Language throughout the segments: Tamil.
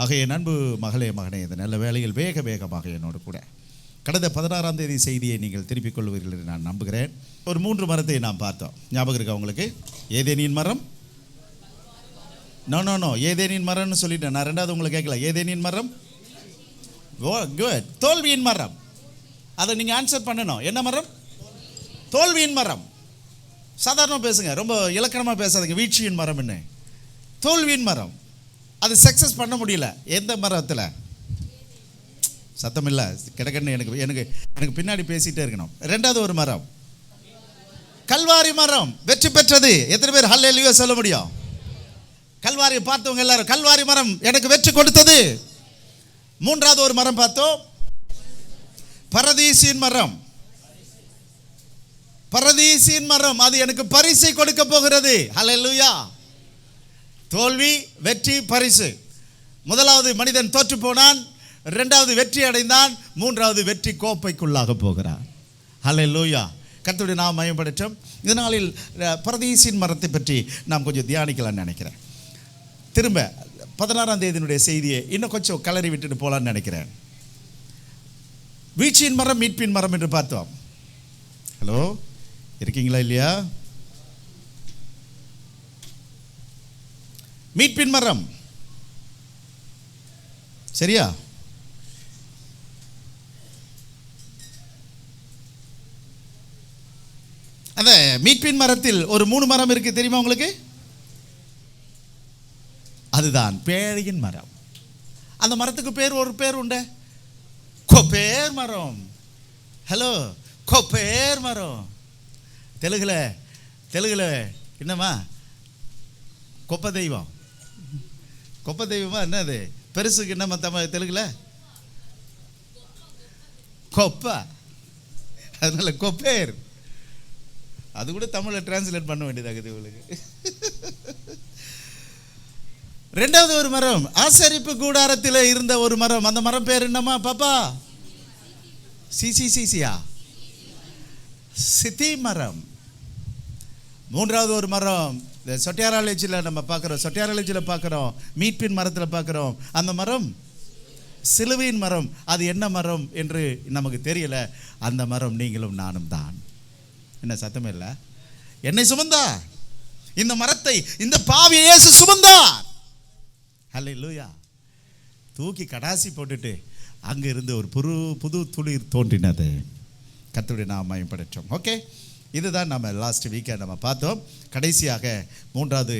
ஆக என் அன்பு மகளே மகனே, இந்த நல்ல வேளையில் வேகமாக என்னோடு கூட கடந்த 16ஆம் தேதி செய்தியை நீங்கள் திருப்பிக் கொள்வீர்கள் என்று நான் நம்புகிறேன். ஒரு 3 மரத்தை நாம் பார்த்தோம். ஞாபகம் இருக்கா உங்களுக்கு? ஏதேனின் மரம், நோ ஏதேனின் மரம்னு சொல்லிட்டேன். நான் ரெண்டாவது உங்களுக்கு கேட்கல. ஏதேனின் மரம், குட். தோல்வியின் மரம், அதை நீங்கள் ஆன்சர் பண்ணணும். என்ன மரம்? தோல்வியின் மரம். சாதாரணமாக பேசுங்க, ரொம்ப இலக்கணமாக பேசாதீங்க. வீழ்ச்சியின் மரம் என்ன? தோல்வியின் மரம். அது சக்ஸஸ் பண்ண முடியல. எந்த மரத்தில்? சத்தம் இல்லை, கிடக்கன்னு எனக்கு பின்னாடி பேசிகிட்டே இருக்கணும். ரெண்டாவது ஒரு மரம், கல்வாரி மரம் வெற்றி பெற்றது. எத்தனை பேர் ஹல்லேலூயா சொல்ல முடியும்? கல்வாரியை பார்த்தவங்க எல்லாரும் கல்வாரி மரம் எனக்கு வெற்றி கொடுத்தது. மூன்றாவது ஒரு மரம் பார்த்தோம், பரதீசின் மரம். பரதீசின் மரம், அது எனக்கு பரிசை கொடுக்க போகிறது. ஹல்லேலூயா. தோல்வி, வெற்றி, பரிசு. முதலாவது மனிதன் தோற்று போனான், இரண்டாவது வெற்றி அடைந்தான், மூன்றாவது வெற்றி கோப்பைக்குள்ளாக போகிறான். ஹல்லேலூயா. கர்த்தருடைய நாமம் மகிமைப்படட்டும். இதனாலில் பரதீசின் மரத்தை பற்றி நாம் கொஞ்சம் தியானிக்கலாம்னு நினைக்கிறேன். திரும்ப 16ஆம் தேதியினுடைய செய்தியை இன்னும் கொஞ்சம் கலரி விட்டுட்டு போகலான்னு நினைக்கிறேன். வீழ்ச்சியின் மரம், மீட்பின் மரம் என்று பார்த்தோம். ஹலோ, இருக்கீங்களா இல்லையா? மீட்பின் மரம், சரியா? அந்த மீட்பின் மரத்தில் ஒரு 3 மரம் இருக்கு, தெரியுமா உங்களுக்கு? அதுதான் பேழையின் மரம். அந்த மரத்துக்கு பேர், ஒரு பேர் உண்டு, கொப்பேர் மரம். ஹலோ, கொப்பேர் மரம். தெலுங்குல என்னம்மா? கொப்ப தெய்வம். கொப்ப தெய்வமா என்னது? பெருசுக்கு என்னம்மா தெலுங்குல? கொப்பா. அதனால கொப்பேர். அது கூட தமிழில் டிரான்ஸ்லேட் பண்ண வேண்டியதாகுது உங்களுக்கு. ரெண்டாவது ஒரு மரம், ஆசரிப்பு கூடாரத்தில் இருந்த ஒரு மரம். அந்த மரம் பேர் என்னம்மா பாப்பா? சிசிசிசியா, சித்தி மரம். மூன்றாவது ஒரு மரம், சொட்டியாராலேஜில் நம்ம பார்க்குறோம், சொட்டியாராலேஜில் பார்க்குறோம், மீட்பின் மரத்தில் பார்க்குறோம். அந்த மரம் சிலுவையின் மரம். அது என்ன மரம் என்று நமக்கு தெரியல. அந்த மரம் நீங்களும் நானும் தான். என்ன சத்தமே இல்லை? என்னை சுமந்தார், இந்த மரத்தை, இந்த பாவியை இயேசு சுமந்தார். ஹல்லேலூயா. தூக்கி கடாசி போட்டுட்டு அங்கே இருந்து ஒரு புது துளிர் தோன்றினது. கர்த்தருடைய நாமம் மகிமைப்படட்டும். ஓகே, இதுதான் நம்ம லாஸ்ட் வீக்கெண்ட் நம்ம பார்த்தோம். கடைசியாக மூன்றாவது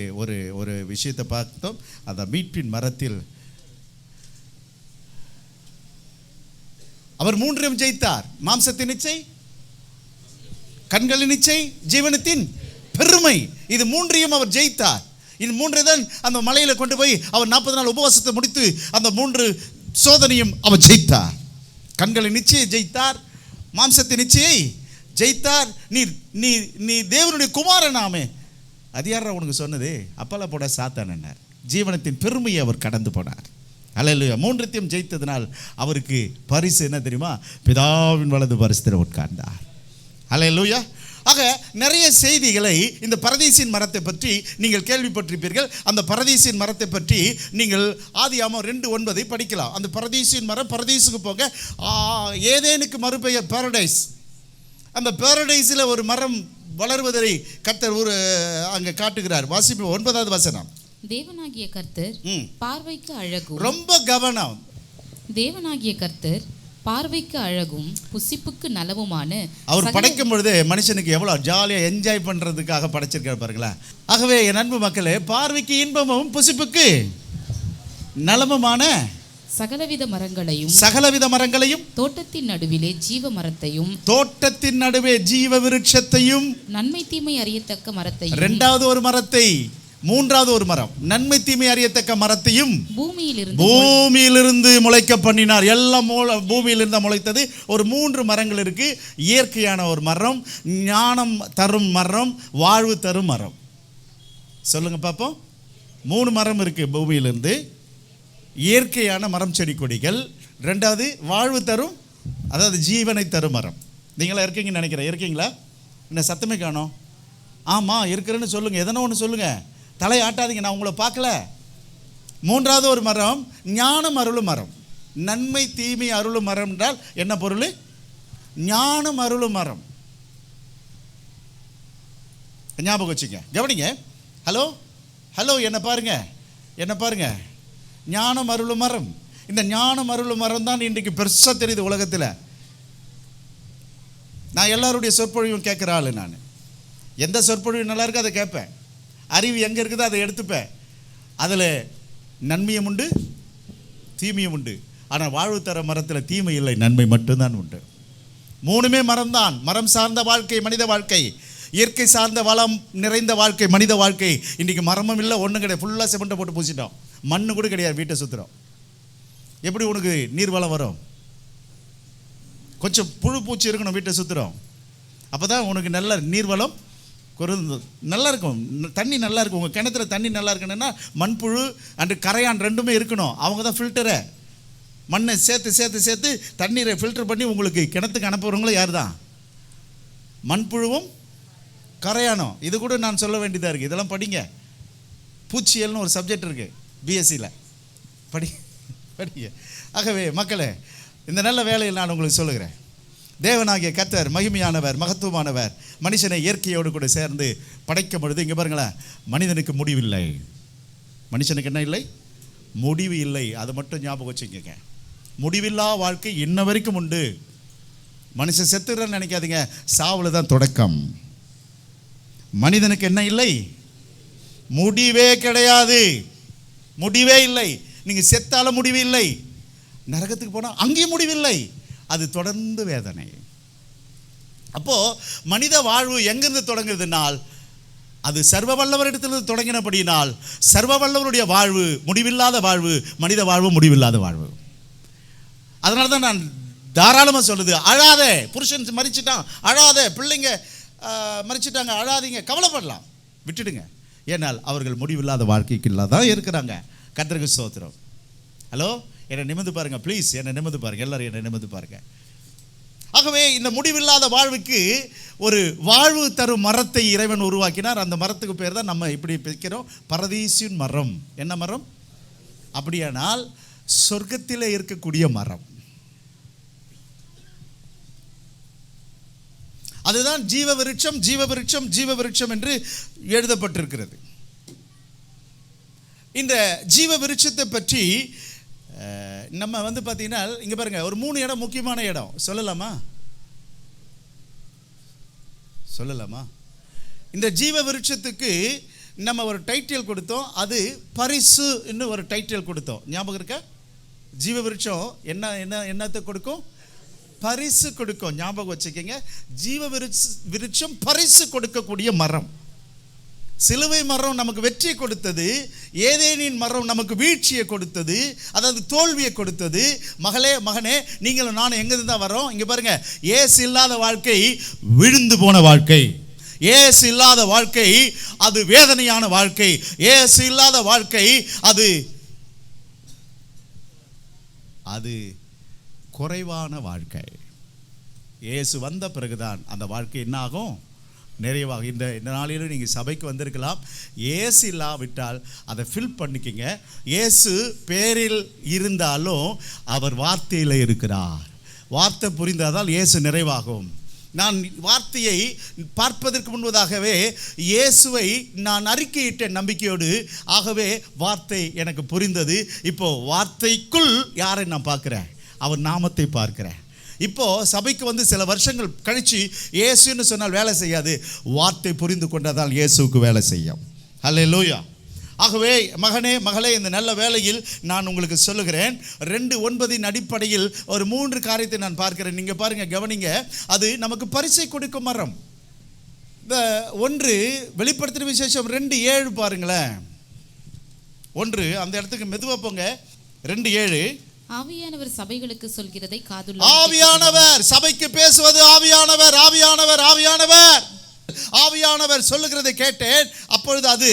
ஒரு விஷயத்தை பார்த்தோம். அந்த மீட்பின் மரத்தில் அவர் 3 ஜெயித்தார். மாம்சத்தின் இச்சை, கண்களின் இச்சை, ஜீவனத்தின் பெருமை. இது 3 அவர் ஜெயித்தார். இது 3 தான் அந்த மலையில கொண்டு போய் அவர் 40 நாள் உபவாசத்தை முடித்து அந்த 3 சோதனையும் அவர் ஜெயித்தார். கண்களின் இச்சையை ஜெயித்தார், மாம்சத்தின் இச்சையை ஜெயித்தார். நீ தேவனுடைய குமாரனாமே. அது யாரா உனக்கு சொன்னது? அப்பல போட சாத்தான் என்னார். ஜீவனத்தின் பெருமையை அவர் கடந்து போனார். ஹல்லேலூயா. 3 ஜெயித்ததினால் அவருக்கு பரிசு என்ன தெரியுமா? பிதாவின் வலது பரிசுத்தில் உட்கார்ந்தார். ஹல்லேலூயா. ஆக நிறைய செய்திகளை இந்த பரதீசின் மரத்தை பற்றி நீங்கள் கேள்விப்பட்டிருப்பீர்கள். அந்த பரதீசின் மரத்தை பற்றி நீங்கள் ஆதியாகமம் 2:9 படிக்கலாம். அந்த பரதீசின் மரம், பரதீசுக்கு போக ஏதேனுக்கு மறுபெயர் பாரடைஸ். அந்த பாரடைஸில் ஒரு மரம் வளர்வதை கர்த்தர் அங்கே காட்டுகிறார். வாசிப்பு 9வது வசனம். தேவனாகிய கர்த்தர் பார்வைக்கு அழகும். ரொம்ப கவனம். தேவனாகிய கர்த்தர் பார்வைக்கு அழகும் புசிப்புக்கு நலவுமான. அவர் படைக்கும் பொழுது மனுஷனுக்கு எவ்வளவு ஜாலியாக என்ஜாய் பண்றதுக்காக படைச்சிருக்காரு பாருங்களேன். ஆகவே என் அன்பு மக்களே, பார்வைக்கு இன்பமும் புசிப்புக்கு நலமுமான சகலவித மரங்களையும் தோட்டத்தின் நடுவிலே ஜீவ மரத்தையும், தோட்டத்தின் நடுவே ஜீவ விருட்சத்தையும், நன்மை தீமை அறியத்தக்க மரத்தையும். இரண்டாவது ஒரு மரத்தை, மூன்றாவது ஒரு மரம், நன்மை தீமை அறியத்தக்க மரத்தையும் பூமியிலிருந்து முளைக்க பண்ணினார். எல்லாம் பூமியிலிருந்து முளைத்தது. ஒரு 3 மரங்கள் இருக்கு. இயற்கையான ஒரு மரம், ஞானம் தரும் மரம், வாழ்வு தரும் மரம். சொல்லுங்க பாப்போம். 3 மரம் இருக்கு பூமியிலிருந்து. இயற்கையான மரம், செடி கொடிகள். ரெண்டாவது வாழ்வு தரும், அதாவது ஜீவனை தரும் மரம். நீங்களா இருக்கீங்கன்னு நினைக்கிறேன். இருக்கீங்களா? என்ன சத்தமே காணோம்? ஆமாம் இருக்கிறேன்னு சொல்லுங்கள். எதனா ஒன்று சொல்லுங்கள். தலையாட்டாதீங்க, நான் உங்களை பார்க்கல. மூன்றாவது ஒரு மரம் ஞானம் அருளும் மரம். நன்மை தீமை அருளும் மரம் என்றால் என்ன பொருள்? ஞானம் அருளும் மரம். ஞாபகம் வச்சுங்க, கவனிங்க. ஹலோ ஹலோ, என்ன பாருங்க, என்ன பாருங்க. ஞானம் அருளும் மரம். இந்த ஞானம் அருளும் மரம் தான் இன்றைக்கு பெருசாக தெரியுது உலகத்தில். நான் எல்லாருடைய சொற்பொழிவும் கேட்குற ஆள். நான் எந்த சொற்பொழிவு நல்லா இருக்கோ அதை கேட்பேன். அறிவு எங்கே இருக்குதோ அதை எடுத்துப்பேன். அதில் நன்மையும் உண்டு, தீமையும் உண்டு. ஆனால் வாழ்வு தர மரத்தில் தீமை இல்லை, நன்மை மட்டும்தான் உண்டு. மூணுமே மரம் தான். மரம் சார்ந்த வாழ்க்கை மனித வாழ்க்கை, இயற்கை சார்ந்த வளம் நிறைந்த வாழ்க்கை மனித வாழ்க்கை. இன்றைக்கி மரமும் இல்லை, ஒன்றும் கிடையாது. ஃபுல்லாக சிமெண்ட்டை போட்டு பூசிட்டோம், மண்ணு கூட கிடையாது, வீட்டை சுற்றுறோம். எப்படி உனக்கு நீர் வளம் வரும்? கொஞ்சம் புழு பூச்சி இருக்கணும், வீட்டை சுற்றுறோம். அப்போ தான் உனக்கு நல்ல நீர்வளம் நல்லா இருக்கும், தண்ணி நல்லா இருக்கும். உங்கள் கிணத்துல தண்ணி நல்லா இருக்கணும்னா மண்புழு அண்டு கரையான் ரெண்டுமே இருக்கணும். அவங்க தான் ஃபில்டரை, மண்ணை சேர்த்து சேர்த்து சேர்த்து தண்ணீரை ஃபில்டர் பண்ணி உங்களுக்கு கிணத்துக்கு அனுப்புகிறவங்களும் யார் தான்? மண்புழுவும் கரையானம். இது கூட நான் சொல்ல வேண்டியதாக இருக்குது. இதெல்லாம் படிங்க. பூச்சியல்னு ஒரு சப்ஜெக்ட் இருக்குது பிஎஸ்சியில், படிங்க. ஆகவே மக்களே, இந்த நல்ல வேலையில் நான் உங்களுக்கு சொல்லுகிறேன், தேவனாகிய கர்த்தர் மகிமையானவர், மகத்துவமானவர். மனுஷனை இயற்கையோடு கூட சேர்ந்து படைக்கும் பொழுது இங்கே பாருங்களேன், மனிதனுக்கு முடிவில்லை. மனுஷனுக்கு என்ன இல்லை? முடிவு இல்லை. அதை மட்டும் ஞாபகம் வச்சுக்கோங்க. முடிவில்லா வாழ்க்கை இன்ன வரைக்கும் உண்டு. மனுஷன் செத்துறன்னு நினைக்காதீங்க, சாவில் தான் தொடக்கம். மனிதனுக்கு என்ன இல்லை? முடிவே கிடையாது, முடிவே இல்லை. நீங்கள் செத்தால முடிவு இல்லை, நரகத்துக்கு போனால் அங்கேயும் முடிவில்லை, அது தொடர்ந்து வேதனை. அப்போ மனித வாழ்வு எங்கிருந்து தொடங்குறதுனால் அது சர்வ வல்லவரிடத்திலிருந்து தொடங்கினபடியினால் சர்வ வல்லவருடைய வாழ்வு முடிவில்லாத வாழ்வு, மனித வாழ்வு முடிவில்லாத வாழ்வு. அதனால தான் நான் தாராளமாக சொல்லுது, அழாத. புருஷன் மரிச்சிட்டான் அழாத, பிள்ளைங்க மரிச்சிட்டாங்க அழாதீங்க, கவலைப்படலாம், விட்டுடுங்க. ஏனால் அவர்கள் முடிவில்லாத வாழ்க்கைக்கு இல்லாதான் இருக்கிறாங்க. கர்த்தருக்கு ஸ்தோத்திரம். ஹலோ, என்னை நிமிர்ந்து பாருங்கள் ப்ளீஸ், என்னை நிமிர்ந்து பாருங்கள், எல்லாரும் என்னை நிமிர்ந்து பாருங்கள். ஆகவே இந்த முடிவில்லாத வாழ்வுக்கு ஒரு வாழ்வு தரும் மரத்தை இறைவன் உருவாக்கினார். அந்த மரத்துக்கு பேர் தான் நம்ம இப்படி பிரிக்கிறோம், பரதீசின் மரம். என்ன மரம்? அப்படியானால் சொர்க்கத்தில் இருக்கக்கூடிய மரம். அதுதான் ஜீவ விருட்சம், ஜீவ விருட்சம், ஜீவ விருட்சம் என்று எழுதப்பட்டிருக்கிறது. இந்த ஜீவ விருட்சத்தை பற்றி நம்ம பார்த்தீங்கன்னா இங்கே பாருங்க, ஒரு 3 இடம் முக்கியமான இடம் சொல்லலாமா? சொல்லலாமா? இந்த ஜீவ விருட்சத்துக்கு நம்ம ஒரு டைட்டில் கொடுத்தோம், அது பரிசு இன்னும் ஒரு டைட்டில் கொடுத்தோம். ஞாபகம் இருக்கா? ஜீவ விருட்சம் என்ன என்ன என்னத்தை கொடுக்கும்? பரிசு கொடுக்கும். ஞாபகம் வச்சுக்கோங்க, ஜீவ விருட்சம் பரிசு கொடுக்கக்கூடிய மரம். சிலுவை மரம் நமக்கு வெற்றியை கொடுத்தது, ஏதேனின் மரம் நமக்கு வீழ்ச்சியை கொடுத்தது, அதாவது தோல்வியை கொடுத்தது. மகளே மகனே, நீங்களும் நானும் எங்கிருந்து தான் வரோம்? இங்கே பாருங்க, ஏசு இல்லாத வாழ்க்கை விழுந்து போன வாழ்க்கை. ஏசு இல்லாத வாழ்க்கை அது வேதனையான வாழ்க்கை. ஏசு இல்லாத வாழ்க்கை அது குறைவான வாழ்க்கை. இயேசு வந்த பிறகுதான் அந்த வாழ்க்கை என்ன ஆகும்? நிறைவாக. இந்த நாளிலும் நீங்கள் சபைக்கு வந்திருக்கலாம், இயேசு இல்லாவிட்டால் அதை ஃபில் பண்ணிக்கிங்க. இயேசு பேரில் இருந்தாலும் அவர் வார்த்தையில் இருக்கிறார். வார்த்தை புரிந்தால் இயேசு நிறைவாகும். நான் வார்த்தையை பார்ப்பதற்கு முன்பதாகவே இயேசுவை நான் அறிக்கையிட்ட நம்பிக்கையோடு, ஆகவே வார்த்தை எனக்கு புரிந்தது. இப்போ வார்த்தைக்குள் யாரை நான் பார்க்குறேன்? அவர் நாமத்தை பார்க்கிறேன். இப்போ சபைக்கு வந்து சில வருஷங்கள் கழிச்சு இயேசுன்னு சொன்னால் வேலை செய்யாது, வார்த்தை புரிந்து கொண்டதால் இயேசுவுக்கு வேலை செய்யும். அல்லேலூயா. ஆகவே மகனே மகளே, இந்த நல்ல வேளையில் நான் உங்களுக்கு சொல்லுகிறேன், 2:9 அடிப்படையில் ஒரு 3 காரியத்தை நான் பார்க்கிறேன். நீங்கள் பாருங்க, கவனிங்க. அது நமக்கு பரிசை கொடுக்கும் மரம். இந்த 1 வெளிப்படுத்தின விசேஷம் 2:7 பாருங்களேன். 1 அந்த இடத்துக்கு மெதுவாக போங்க. 2:7 ஆவியானவர் சபைகளுக்கு சொல்கிறதை காதுள்ள. ஆவியானவர் சபைக்கு பேசுவது ஆவியானவர், ஆவியானவர், ஆவியானவர், ஆவியானவர் சொல்லுகிறதை கேட்டேன். அப்பொழுது அது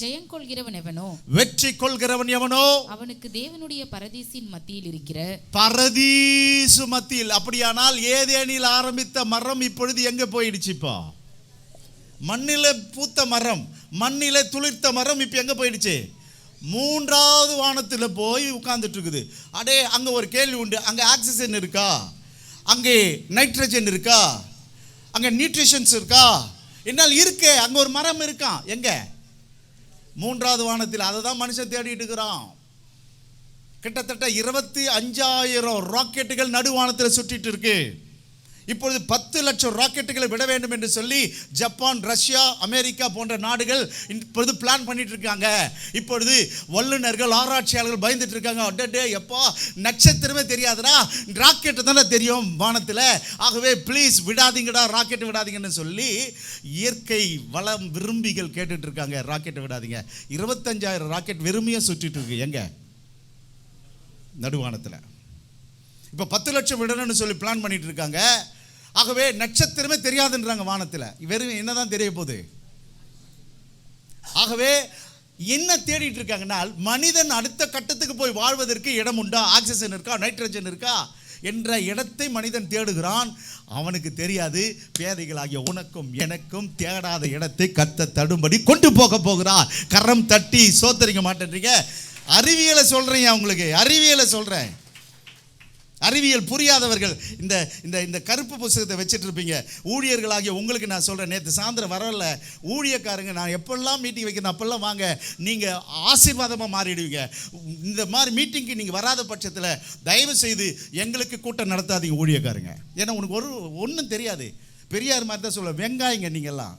ஜெயம் கொள்கிறவன் எவனோ, வெற்றி கொள்கிறவன் எவனோ, அவனுக்கு தேவனுடைய பரதீசின் மத்தியில் இருக்கிற பரதீசு மத்தியில். அப்படியானால் ஏதேனில் ஆரம்பித்த மரம் இப்பொழுது எங்க போயிடுச்சு? இப்போ மண்ணில பூத்த மரம், மண்ணில துளிர்த்த மரம் இப்ப எங்க போயிடுச்சு? மூன்றாவது வானத்தில் போய் உட்கார்ந்துட்டு இருக்குது. அடே, அங்கே ஒரு கேள்வி உண்டு. அங்கே ஆக்சிஜன் இருக்கா? அங்கே நைட்ரஜன் இருக்கா? அங்கே நியூட்ரிஷன்ஸ் இருக்கா? என்னால் இருக்கே. அங்கே ஒரு மரம் இருக்கான். எங்க? மூன்றாவது வானத்தில். அதை தான் மனுஷன் தேடிட்டு இருக்கிறான். கிட்டத்தட்ட 25,000 ராக்கெட்டுகள் நடுவானத்தில் சுற்றிட்டு இருக்கு. இப்பொழுது 10 லட்சம் ராக்கெட்டுகளை விட வேண்டும் என்று சொல்லி ஜப்பான், ரஷ்யா, அமெரிக்கா போன்ற நாடுகள் இப்பொழுது பிளான் பண்ணிட்டு இருக்காங்க. இப்பொழுது வல்லுநர்கள், ஆராய்ச்சியாளர்கள் பயந்துட்டு இருக்காங்க. அடடே, எப்பா, நட்சத்திரமே தெரியாதுடா, ராக்கெட்டு தானே தெரியும் வானத்தில். ஆகவே ப்ளீஸ் விடாதீங்கடா, ராக்கெட்டு விடாதீங்கன்னு சொல்லி இயற்கை வளம் விரும்பிகள் கேட்டுட்டு இருக்காங்க. ராக்கெட்டை விடாதீங்க. 25,000 ராக்கெட் வெறுமையாக சுற்றிட்டு இருக்கு. எங்க? நடுவானத்தில். இப்போ 10 லட்சம் விடணும்னு சொல்லி பிளான் பண்ணிட்டு இருக்காங்க. ஆகவே நட்சத்திரமே தெரியாதுன்றாங்க வானத்தில். வெறும் என்னதான் தெரிய போகுது? ஆகவே என்ன தேடிட்டு இருக்காங்கன்னா, மனிதன் அடுத்த கட்டத்துக்கு போய் வாழ்வதற்கு இடம் உண்டா? ஆக்சிஜன் இருக்கா? நைட்ரஜன் இருக்கா என்ற இடத்தை மனிதன் தேடுகிறான். அவனுக்கு தெரியாது, பேதைகளாகிய உனக்கும் எனக்கும் தேடாத இடத்தை கர்த்தர் தடும்படி கொண்டு போக போகிறார். கரம் தட்டி சோத்தரிக்க மாட்டேன்றீங்க. அறிவியலை சொல்றேன், உங்களுக்கு அறிவியலை சொல்றேன். அறிவியல் புரியாதவர்கள் இந்த இந்த இந்த கருப்பு புத்தகத்தை வச்சுட்டு இருப்பீங்க. ஊழியர்களாகிய உங்களுக்கு நான் சொல்கிறேன், நேற்று சாயந்தரம் வரல ஊழியக்காரங்க, நான் எப்பெல்லாம் மீட்டிங் வைக்கிறேன் அப்பெல்லாம் வாங்க, நீங்கள் ஆசீர்வாதமாக மாறிடுவீங்க. இந்த மாதிரி மீட்டிங்க்கு நீங்கள் வராத பட்சத்தில் தயவு செய்து எங்களுக்கு கூட்டம் நடத்தாதீங்க ஊழியக்காரங்க. ஏன்னா உனக்கு ஒன்றும் தெரியாது. பெரியார் மாதிரி தான் சொல்ல, வெங்காயங்க நீங்கள்லாம்.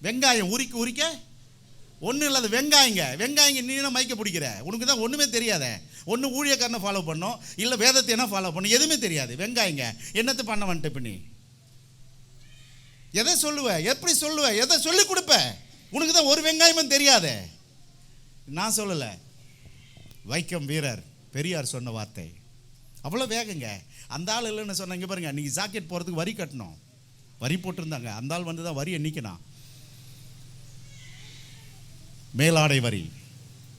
வெங்காயம் உரிக்க ஒன்றும் இல்லாத வெங்காயங்க நீ என்ன மைக்க பிடிக்கிற? உனக்கு தான் ஒன்றுமே தெரியாத. ஒன்று ஊழியக்காரனை ஃபாலோ பண்ணோம், இல்லை வேதத்தை என்ன ஃபாலோ பண்ணும், எதுவுமே தெரியாது. வெங்காயங்க என்னத்தை பண்ண வந்துட்டு இப்போ நீ எதை சொல்லுவ? எப்படி சொல்லுவ? எதை சொல்லி கொடுப்ப? உனக்கு தான் ஒரு வெங்காயமும் தெரியாத. நான் சொல்லலை, வைக்கம் வீரர் பெரியார் சொன்ன வார்த்தை. அவ்வளோ வேகங்க. அந்த ஆள் இல்லைன்னு சொன்ன. இங்கே பாருங்க, நீங்கள் ஜாக்கெட் போகிறதுக்கு வரி கட்டணும், வரி போட்டிருந்தாங்க. அந்த ஆள் வந்து தான் வரி எண்ணிக்கணும். மேலாடை வரி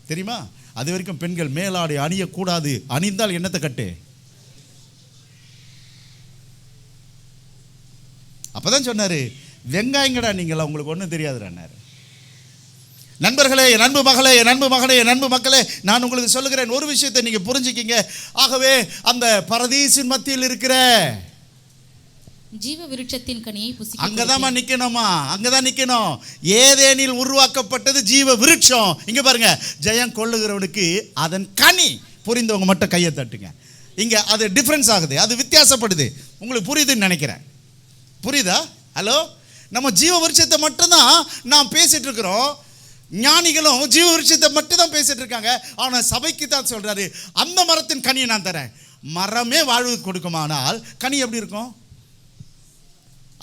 தெரியுமா? அது வரைக்கும் பெண்கள் மேலாடை அணியக்கூடாது. அணிந்தால் என்னத்தை கட்டு? அப்பதான் சொன்னாரு, வெங்காயங்கடா நீங்களா, உங்களுக்கு ஒன்றும் தெரியாதுறாரு. நண்பர்களே, என் அன்பு மகளே, என் அன்பு மகனே, என் அன்பு மக்களே, நான் உங்களுக்கு சொல்லுகிறேன், ஒரு விஷயத்தை நீங்க புரிஞ்சுக்கிங்க. ஆகவே அந்த பரதீசின் மத்தியில் இருக்கிற ஜீவ விருட்சத்தின் கனியை புசிக்க அங்கதான் நிக்கணுமா? அங்கதான் நிக்கணும். ஏதேனில் உருவாக்கப்பட்டது ஜீவ விருட்சம். இங்க பாருங்க, ஜெயம் கொள்ளுகிறவனுக்கு அதன் கனி. புரிந்தவங்க மட்டும் கையை தட்டுங்க. இங்க அது டிஃபரன்ஸ் ஆகுது, அது வித்தியாசப்படுது. உங்களுக்கு புரியுதுன்னு நினைக்கிறேன். புரியுதா? ஹலோ, நம்ம ஜீவ விருட்சத்தை மட்டும்தான் நாம் பேசிட்டு இருக்கிறோம். ஞானிகளும் ஜீவ விருட்சத்தை மட்டும் தான் பேசிட்டு இருக்காங்க. ஆனா சபைக்கு தான் சொல்றாரு, அந்த மரத்தின் கனியை நான் தரேன். மரமே வாழ்வு கொடுக்குமானால் கனி எப்படி இருக்கும்?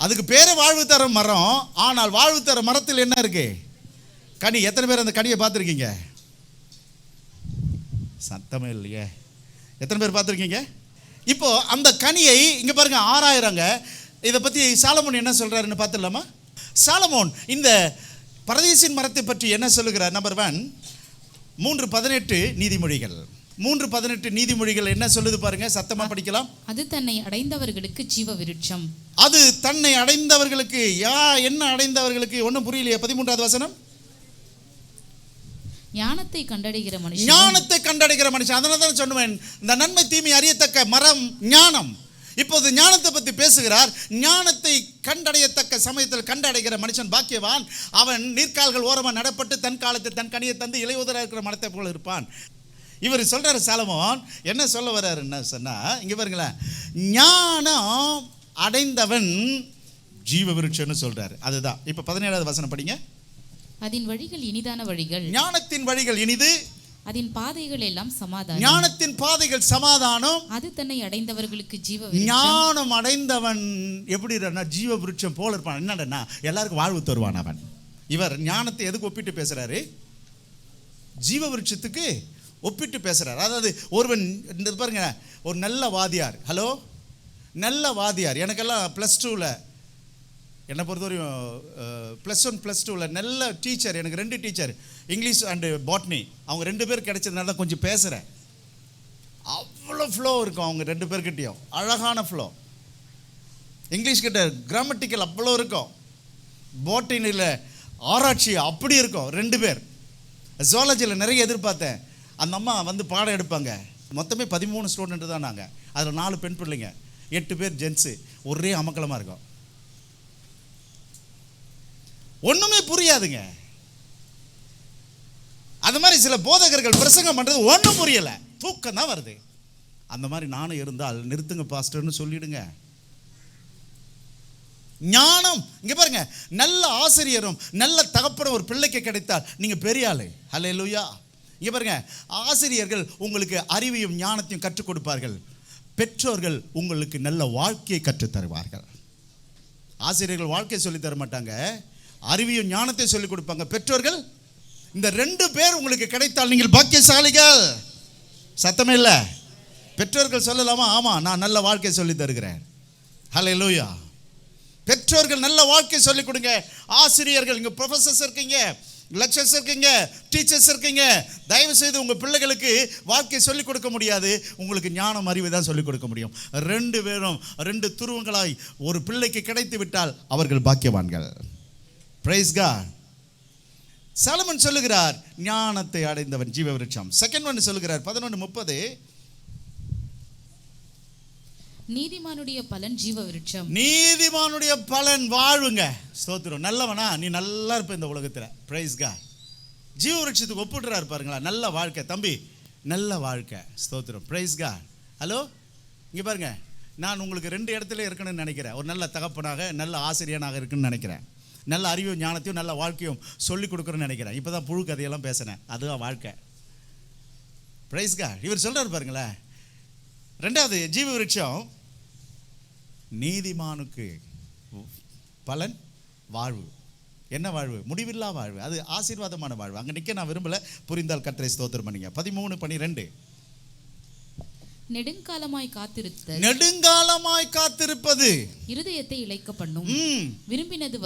அதுக்கு பேரு வாழ்வு தர மரம். ஆனால் வாழ்வு தர மரத்தில் என்ன இருக்கு? கனி. எத்தனை பேர் அந்த கனியை பார்த்துருக்கீங்க? சத்தமே இல்லையே. எத்தனை பேர் பார்த்துருக்கீங்க? இப்போ அந்த கனியை இங்க பாருங்க ஆராயிறாங்க. இதை பத்தி சாலமோன் என்ன சொல்றாருன்னு பார்த்துடலாமா? சாலமோன் இந்த பரதீசின் மரத்தை பற்றி என்ன சொல்லுகிறார்? நம்பர் 1, 3:18 நீதிமொழிகள். 3:18 நீதிமொழிகள் என்ன சொல்லுது பாருங்க, சத்தமா படிக்கலாம். அது தன்னை அடைந்தவர்களுக்கு ஜீவ விருட்சம். அது தன்னை அடைந்தவர்களுக்கு. என்ன அடைந்தவர்களுக்கு? ஒன்றும் புரியலையே. 13வது வசனம். ஞானத்தை கண்டடைகிற மனுஷன். ஞானத்தை கண்டடைகிற மனுஷன். அதனால தான் சொன்னேன், இந்த நன்மை தீமை அறியத்தக்க மரம் ஞானம். இப்போது ஞானத்தை பற்றி பேசுகிறார். ஞானத்தை கண்டடையத்தக்க சமயத்தில் கண்டடைகிற மனுஷன் பாக்கியவான். அவன் நீர்க்கால்கள் ஓரமாக நடப்பட்டு தன் காலத்தை தன் கனியை தந்து இலையுதராக இருக்கிற மரத்தை போல இருப்பான். இவர் சொல்றாரு, சாலமோன் என்ன சொல்ல வர்றாருன்னு சொன்னா, இங்க பாருங்களேன், ஞானம் அடைந்தவன் ஜீவ விருட்சம்னு சொல்றாரு. அதுதான். இப்ப 17வது வசனம் படிங்க. அதன் வழிகள் இனிதான வழிகள். ஞானத்தின் வழிகள் இனிது, அதன் பாதைகள் எல்லாம் சமாதானம். ஞானத்தின் பாதைகள் சமாதானம். அது தன்னை அடைந்தவர்களுக்கு ஜீவ விருட்சம். ஞானம் அடைந்தவன் எப்படி ஜீவ விருட்சம் போல இருப்பான். என்னடா, எல்லாருக்கும் வாழ்வு தருவான் அவன். இவர் ஞானத்தை எதுக்கு ஒப்பிட்டு பேசுறாரு? ஜீவ விருட்சத்துக்கு ஒப்பிட்டு பேசுறாரு. அதாவது ஒருவன் பாருங்க, ஒரு நல்ல வாதியார். ஹலோ, நல்ல வாதியார். எனக்கெல்லாம் +2ல், என்னை பொறுத்தவரையும் +1 +2ல் நல்ல டீச்சர். எனக்கு 2 டீச்சர், இங்கிலீஷ் அண்டு பாட்னி. அவங்க 2 பேர் கிடைச்சதுனால தான் கொஞ்சம் பேசுகிறேன். அவ்வளோ ஃப்ளோ இருக்கும் அவங்க 2 பேர்கிட்டையும். அழகான ஃப்ளோ. இங்கிலீஷ் கிட்ட கிராமட்டிக்கல் அவ்வளோ இருக்கும். பாட்னியில் ஆராய்ச்சி அப்படி இருக்கும். 2 பேர் ஜுவாலஜியில் நிறைய எதிர்பார்த்தேன். அந்த அம்மா வந்து பாடம் எடுப்பாங்க. மொத்தமே 13 ஸ்டூடெண்ட் தான் நாங்கள். அதில் 4 பெண் பிள்ளைங்க, 8 பேர் ஜென்ஸு. ஒரே அமக்கலமாக இருக்கும். ஒன்றுமே புரியாதுங்க. அது மாதிரி சில போதகர்கள் பிரசங்கம் பண்ணுறது ஒன்றும் புரியலை, தூக்கம் தான் வருது. அந்த மாதிரி நானும் இருந்தால் நிறுத்துங்க பாஸ்டர்னு சொல்லிடுங்க. ஞானம் இங்கே பாருங்க, நல்ல ஆசிரியரும் நல்ல தகப்பனும் ஒரு பிள்ளைக்கு கிடைத்தால் நீங்கள் பெரிய ஆளு. ஹல்லேலூயா. இங்கே பாருங்க, ஆசிரியர்கள் உங்களுக்கு அறிவையும் ஞானத்தையும் கற்றுக் கொடுப்பார்கள். பெற்றோர்கள் உங்களுக்கு நல்ல வாழ்க்கையை கற்றுத் தருவார்கள். ஆசிரியர்கள் வாழ்க்கையை சொல்லித் தர மாட்டாங்க, அறிவையும் ஞானத்தை சொல்லிக் கொடுப்பாங்க. பெற்றோர்கள், இந்த 2 பேர் உங்களுக்கு கிடைத்தால் நீங்கள் பாக்கியசாலிகள். சத்தமே இல்லை. பெற்றோர்கள் சொல்லலாமா? ஆமாம், நான் நல்ல வாழ்க்கையை சொல்லி தருகிறேன். ஹல்லேலூயா. பெற்றோர்கள் நல்ல வாழ்க்கை சொல்லிக் கொடுங்க. ஆசிரியர்கள், இங்கே ப்ரொஃபஸர்ஸ் இருக்கீங்க, லெக்சரர்ஸ் இருக்கீங்க, டீச்சர்ஸ் இருக்கீங்க, தயவு செய்து உங்கள் பிள்ளைகளுக்கு வாழ்க்கை சொல்லிக் கொடுக்க முடியாது, உங்களுக்கு ஞானம் அறிவு தான் சொல்லிக் கொடுக்க முடியும். 2 பேரும் 2 துருவங்களாய் ஒரு பிள்ளைக்கு கிடைத்து விட்டால் அவர்கள் பாக்கியவான்கள். Price God. சாலமன் சொல்லுகிறார், ஞானத்தை அடைந்தவன் ஜீவ விருட்சம். செகண்ட் ஒன்று சொல்லுகிறார் 11:30, நீதிமானுடைய பலன் ஜீவ விருட்சம். நீதிமானுடைய பலன் வாழ்வுங்க. ஸ்தோத்திரம். நல்லவனா நீ நல்லா இருப்ப இந்த உலகத்தில். Praise God. ஜீவ விருட்சத்துக்கு ஒப்பிடுறாரு பாருங்களா, நல்ல வாழ்க்கை தம்பி, நல்ல வாழ்க்கை. ஸ்தோத்திரம். Price God. ஹலோ, இங்கே பாருங்க, நான் உங்களுக்கு 2 இடத்துல இருக்கணும்னு நினைக்கிறேன். ஒரு நல்ல தகப்பனாக, நல்ல ஆசிரியனாக இருக்குன்னு நினைக்கிறேன். நல்ல அறிவும் ஞானத்தையும் நல்ல வாழ்க்கையும் சொல்லிக் கொடுக்குறேன்னு நினைக்கிறேன். இப்போ தான் புழு கதையெல்லாம் பேசினேன், அதுதான் வாழ்க்கை. Praise God. இவர் சொல்கிறார் பாருங்களேன், 2வது ஜீவ விருட்சம் நீதிமானுக்கு பலன் வாழ்வு. என்ன வாழ்வு? முடிவில்லா வாழ்வு. அது ஆசீர்வாதமான வாழ்வு. அங்கே நிற்க நான் விரும்பலை, புரிந்தால் கர்த்தரை ஸ்தோத்திரம் பண்ணுங்க. 13:12, நெடுங்காலமாய் காத்திருத்தல். நெடுங்காலமாய் காத்திருப்பது இருதயத்தை இளைக்க பண்ணும். விரும்பினது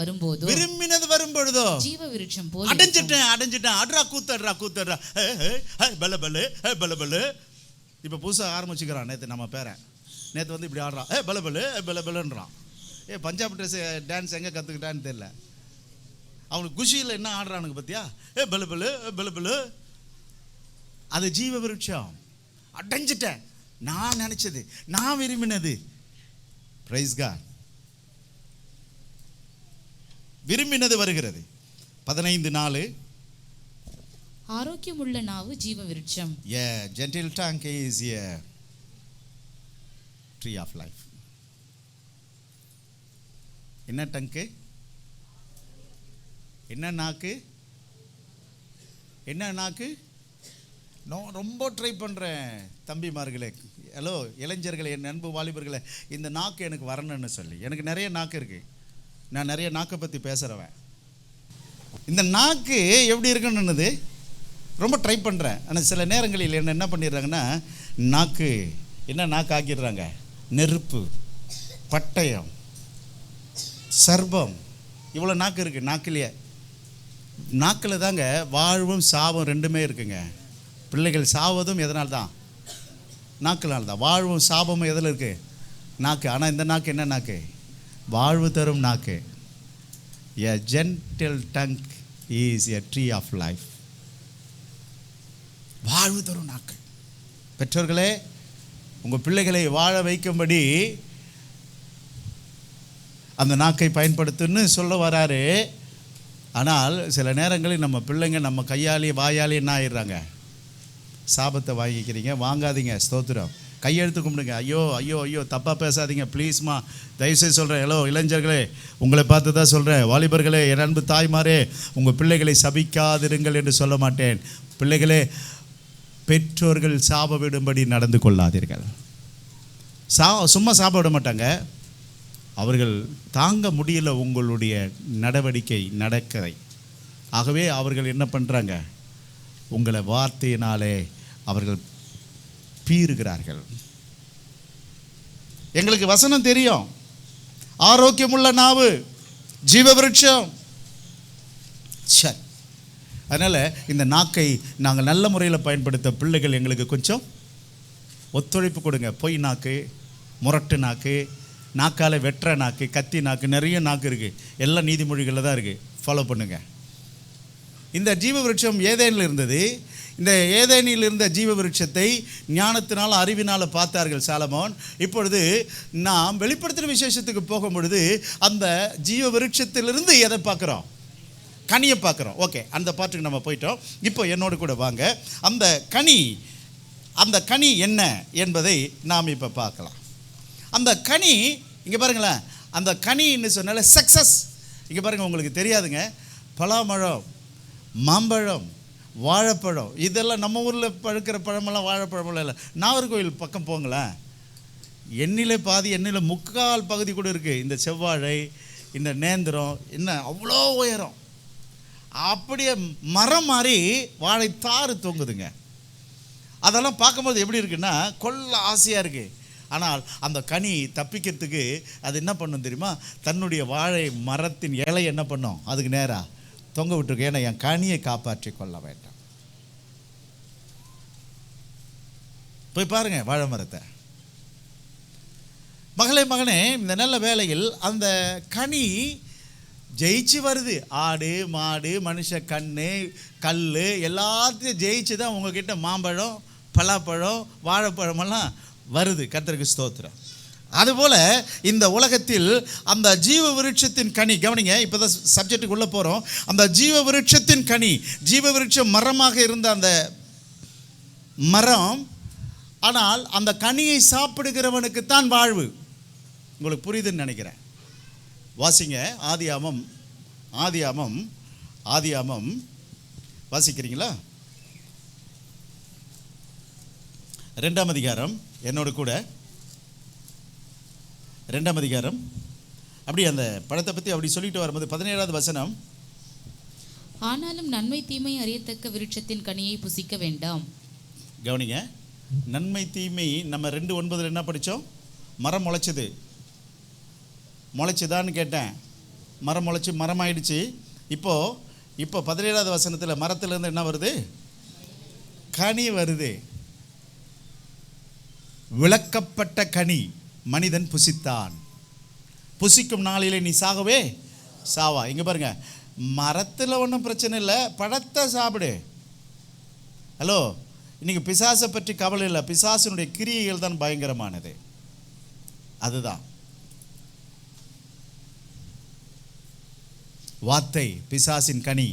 வரும்பொழுதோ ஜீவ விருட்சம் போல். அடைஞ்சிட்டேன் அட்ரா கூத்தட்ரா பலபலு. இப்போ புதுசாக ஆரம்பிச்சுக்கிறான். நேற்று நம்ம பேரன் நேற்று வந்து இப்படி ஆடுறான், பலபலுன்றான். பஞ்சாப் ட்ரெஸ் டான்ஸ் எங்கே கற்றுக்கிட்டான்னு தெரியல. அவனுக்கு குஷியில் என்ன ஆடுறானுங்க பார்த்தியா? பலபலு. அது ஜீவ விருட்சம். அடைஞ்சிட்டேன், நான் நினைச்சது, நான் விரும்பினது. Price God. விரும்பினது வருகிறது. 15:4, ஆரோக்கியமுள்ள நாவு ஜீவ விருட்சம். gentle tongue is a tree of life. என்ன டங்கு? என்ன நாக்கு? நான் ரொம்ப ட்ரை பண்ணுறேன் தம்பிமார்களே, ஹலோ இளைஞர்களே, என் அன்பு வாலிபர்களே, இந்த நாக்கு எனக்கு வரணும்னு சொல்லி. எனக்கு நிறைய நாக்கு இருக்குது, நான் நிறைய நாக்கை பற்றி பேசுகிறவன். இந்த நாக்கு எப்படி இருக்குன்னு ரொம்ப ட்ரை பண்ணுறேன். ஆனால் சில நேரங்களில் என்ன பண்ணிடுறாங்கன்னா, நாக்கு ஆக்கிடுறாங்க, நெருப்பு, பட்டயம், சர்பம். இவ்வளோ நாக்கு இருக்குது. நாக்கில் தாங்க வாழ்வும் சாவும் 2மே இருக்குங்க. பிள்ளைகள் சாவதும் எதனால்தான்? நாக்கினால் தான். வாழ்வும் சாபமும் எதில் இருக்குது? நாக்கு. ஆனால் இந்த நாக்கு என்ன நாக்கு? வாழ்வு தரும் நாக்கு. A gentle tongue is a tree of life. வாழ்வு தரும் நாக்கு. பெற்றோர்களே, உங்கள் பிள்ளைகளை வாழ வைக்கும்படி அந்த நாக்கை பயன்படுத்துன்னு சொல்ல வராரு. ஆனால் சில நேரங்களில் நம்ம பிள்ளைங்க நம்ம கையாளி வாயாளி என்ன ஆயிடுறாங்க? சாபத்தை வாங்கிக்கிறீங்க. வாங்காதீங்க. ஸ்தோத்திரம். கையெழுத்து கும்பிடுங்க. ஐயோ தப்பாக பேசாதீங்க ப்ளீஸ்மா, தயவுசெய்து சொல்கிறேன். ஹலோ இளைஞர்களே, உங்களை பார்த்து தான் சொல்கிறேன். வாலிபர்களே, என் அன்பு தாய்மாரே, உங்கள் பிள்ளைகளை சபிக்காதிருங்கள் என்று சொல்ல மாட்டேன். பிள்ளைகளே, பெற்றோர்கள் சாப விடும்படி நடந்து கொள்ளாதீர்கள். சும்மா சாப விட மாட்டாங்க, அவர்கள் தாங்க முடியல உங்களுடைய நடக்கை. ஆகவே அவர்கள் என்ன பண்ணுறாங்க? உங்களை வார்த்தையினாலே அவர்கள் பீறுகிறார்கள். எங்களுக்கு வசனம் தெரியும். ஆரோக்கியமுள்ள நாவு ஜீவ விருட்சம். சரி, அதனால் இந்த நாக்கை நாங்கள் நல்ல முறையில் பயன்படுத்த பிள்ளைகள் எங்களுக்கு கொஞ்சம் ஒத்துழைப்பு கொடுங்க. பொய் நாக்கு, முரட்டு நாக்கு, நாக்கால் வெட்டுற நாக்கு, கத்தி நாக்கு, நிறைய நாக்கு இருக்குது. எல்லாம் நீதிமொழிகளில் தான் இருக்குது. ஃபாலோ பண்ணுங்கள். இந்த ஜீவ விருட்சம் ஏதேனில் இருந்தது. இந்த ஏதேனில் இருந்த ஜீவ விருட்சத்தை ஞானத்தினால் அறிவினால் பார்த்தார்கள் சாலமோன். இப்பொழுது நாம் வெளிப்படுத்தின விசேஷத்துக்கு போகும் பொழுது அந்த ஜீவ விருட்சத்திலிருந்து எதை பார்க்குறோம்? கனியை பார்க்குறோம். ஓகே, அந்த பாட்டுக்கு நம்ம போயிட்டோம். இப்போ என்னோடு கூட வாங்க. அந்த கனி என்ன என்பதை நாம் இப்போ பார்க்கலாம். அந்த கனி இங்கே பாருங்களேன், அந்த கனின்னு சொன்னால சக்ஸஸ். இங்கே பாருங்கள், உங்களுக்கு தெரியாதுங்க, பலாமழம், மாம்பழம், வாழைப்பழம், இதெல்லாம் நம்ம ஊரில் பழுக்கிற பழமெல்லாம் வாழைப்பழமெல்லாம் இல்லை. நாகர்கோவில் பக்கம் போங்களேன், எண்ணில் பாதி எண்ணில் முக்கால் பகுதி கூட இருக்குது. இந்த செவ்வாழை, இந்த நேந்திரம், என்ன அவ்வளோ உயரம், அப்படியே மரம் மாதிரி வாழைத்தாறு தொங்குதுங்க. அதெல்லாம் பார்க்கும்போது எப்படி இருக்குன்னா கொள்ள ஆசையாக இருக்குது. ஆனால் அந்த கனி தப்பிக்கிறதுக்கு அது என்ன பண்ணும் தெரியுமா? தன்னுடைய வாழை மரத்தின் இலை என்ன பண்ணும்? அதுக்கு நேராக தொங்க விட்டுருக்கு. ஏன்னா என் கனியை காப்பாற்றி கொள்ள வேண்டாம். போய் பாருங்க வாழை மரத்தை. மகனே, இந்த நல்ல வேளையில் அந்த கனி ஜெயிச்சு வருது. ஆடு மாடு மனுஷ கண்ணு கல் எல்லாத்தையும் ஜெயிச்சு தான் உங்ககிட்ட மாம்பழம், பலாப்பழம், வாழைப்பழமெல்லாம் வருது. கர்த்தருக்கு ஸ்தோத்திரம். அதுபோல் இந்த உலகத்தில் அந்த ஜீவ விருட்சத்தின் கனி, கவனிங்க, இப்போ தான் சப்ஜெக்டுக்கு உள்ளே போகிறோம். அந்த ஜீவ விருட்சத்தின் கனி, ஜீவ விருட்சம் மரமாக இருந்த அந்த மரம், ஆனால் அந்த கனியை சாப்பிடுகிறவனுக்குத்தான் வாழ்வு. உங்களுக்கு புரியுதுன்னு நினைக்கிறேன். வாசிங்க ஆதியாமம் வாசிக்கிறீங்களா? 2ஆம் அதிகாரம், என்னோட கூட 2ஆம் அதிகாரம். அப்படி அந்த பழத்தை பற்றி அப்படி சொல்லிட்டு வரும்போது 17வது வசனம். ஆனாலும் நன்மை தீமை அறியத்தக்க விருட்சத்தின் கனியை புசிக்க வேண்டாம். கவனிங்க, நன்மை தீமை நம்ம 2:9 என்ன படித்தோம்? மரம் முளைச்சுதான்னு கேட்டேன். மரம் முளைச்சி மரமாயிடுச்சு. இப்போ 17வது வசனத்தில் மரத்திலேருந்து என்ன வருது? கனி வருது. விளக்கப்பட்ட கனி மனிதன் புசித்தான். புசிக்கும் நாளிலே நீ சாகவே சாவா. இங்கே பாருங்க, மரத்தில் ஒன்றும் பிரச்சனை இல்லை, பழத்தை சாப்பிடு. ஹலோ, இன்னைக்கு பிசாசை பற்றி கவலை இல்லை, பிசாசினுடைய கிரியைகள் தான் பயங்கரமானது. அதுதான் வார்த்தை, பிசாசின் கனி,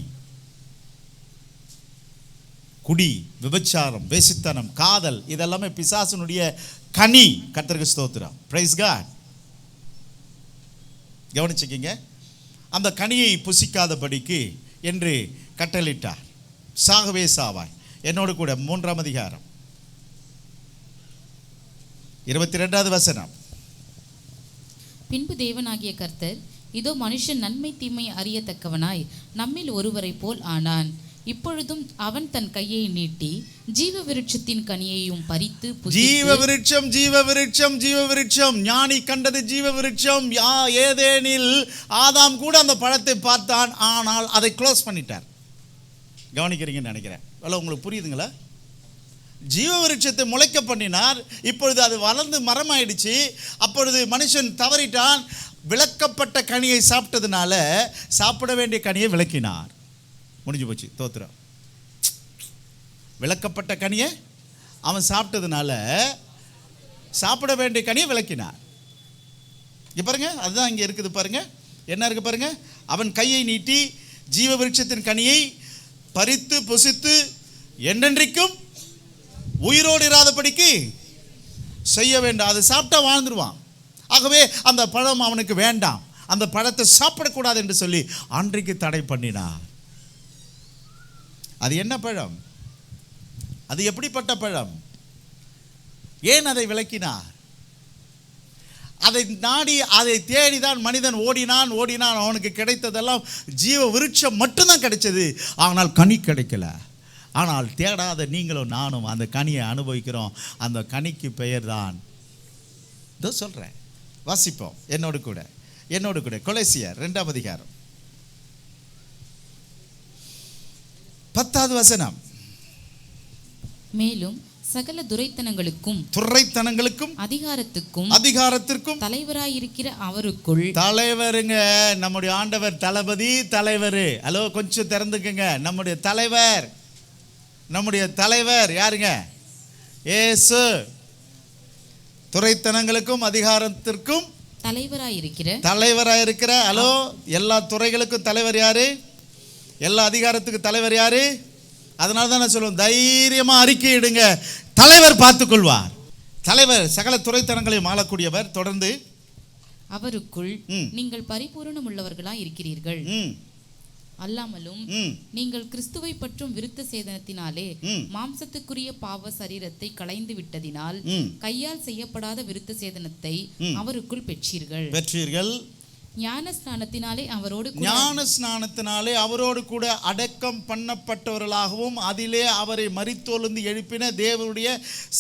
குடி, விபச்சாரம், வேசித்தனம், காதல், இதெல்லாமே பிசாசினுடைய கனி. கர்த்தருக்கு ஸ்தோத்திரம். Price God. கவனிச்சுக்கிங்க, அந்த கனியை புசிக்காதபடிக்கு என்று கட்டளிட்டார். சாகவே சாவாய். என்னோடு கூட 3ஆம் அதிகாரம் 22வது வசனம். பின்பு தேவனாகிய கர்த்தர், இதோ மனுஷன் நன்மை தீமை அறியத்தக்கவனாய் நம்மில் ஒருவரை போல் ஆனான். இப்பொழுதும் அவன் தன் கையை நீட்டி ஜீவ விருட்சத்தின் கனியையும் பறித்து ஜீவ விருட்சம் ஞானி கண்டது ஜீவ விருட்சம். ஏதேனில் ஆதாம் கூட அந்த பழத்தை பார்த்தான், ஆனால் அதை க்ளோஸ் பண்ணிட்டார். கவனிக்கிறீங்கன்னு நினைக்கிறேன். உங்களுக்கு புரியுதுங்களா? ஜீவ விருட்சத்தை முளைக்க பண்ணினார். இப்பொழுது அது வளர்ந்து மரமாயிடுச்சு. அப்பொழுது மனுஷன் தவறிட்டான். விளக்கப்பட்ட கனியை சாப்பிட்டதுனால சாப்பிட வேண்டிய கனியை விளக்கினார். முடிஞ்சு போச்சு. தோத்திரம். விளக்கப்பட்ட கனியை அவன் சாப்பிட்டதுனால சாப்பிட வேண்டிய கனியை விளக்கினார். இங்கே பாருங்க, அதுதான் இங்கே இருக்குது பாருங்க. என்ன இருக்கு பாருங்க? அவன் கையை நீட்டி ஜீவ விருட்சத்தின் கனியை பறித்து புசித்து என்றென்றைக்கும் உயிரோடு இராதபடிக்கு செய்ய வேண்டாம். அதை சாப்பிட்டா வாழ்ந்துருவான். ஆகவே அந்த பழம் அவனுக்கு வேண்டாம், அந்த பழத்தை சாப்பிடக்கூடாது என்று சொல்லி அன்றைக்கு தடை பண்ணினார். அது என்ன பழம்? அது எப்படிப்பட்ட பழம்? ஏன் அதை விளக்கினார்? அதை நாடி அதை தேடிதான் மனிதன் ஓடினான். அவனுக்கு கிடைத்ததெல்லாம் ஜீவ விருட்சம் மட்டும்தான் கிடைச்சது, ஆனால் கனி கிடைக்கல. ஆனால் தேடாத நீங்களும் நானும் அந்த கனியை அனுபவிக்கிறோம். அந்த கனிக்கு பெயர் தான் இதோ சொல்கிறேன். வாசிப்போம் என்னோடு கூட கொலோசியர் 2ஆம் அதிகாரம் 10வது வசனம். மேலும் சகல துரைத்தனங்களுக்கும் அதிகாரத்திற்கும் தலைவராயிருக்கிற அவருக்குள். தலைவருங்க, நம்முடைய ஆண்டவர் தளபதி, தலைவர். ஹலோ, கொஞ்சம் திறந்துக்குங்க. நம்முடைய தலைவர் யாருங்க? இயேசு. துரைத்தனங்களுக்கும் அதிகாரத்திற்கும் தலைவராயிருக்கிற. ஹலோ, எல்லா துறைகளுக்கும் தலைவர் யாரு? எல்லா அதிகாரத்துக்கு தலைவர் யாரு? அதனால தான் நான் சொல்லுவேன், தைரியமா அறிக்கையிடுங்க, தலைவர் பார்த்துக் கொள்வார். தலைவர் சகல துரைத்தனங்களையும் ஆளக்கூடியவர். தொடர்ந்து, அவருக்குள் நீங்கள் பரிபூரணம் உள்ளவர்களாய் இருக்கிறீர்கள். அல்லாமலும் நீங்கள் கிறிஸ்துவை பற்றும் விருத்த சேதனத்தினாலே மாம்சத்துக்குரிய பாவ சரீரத்தை களைந்து விட்டதினால் கையால் செய்யப்படாத விருத்த சேதனத்தை அவருக்குள் பெற்றீர்கள். ஞான ஸ்நானத்தினாலே அவரோடு கூட அடக்கம் பண்ணப்பட்டவர்களாகவும் அதிலே அவரை மரித்தொழுந்து எழுப்பின தேவனுடைய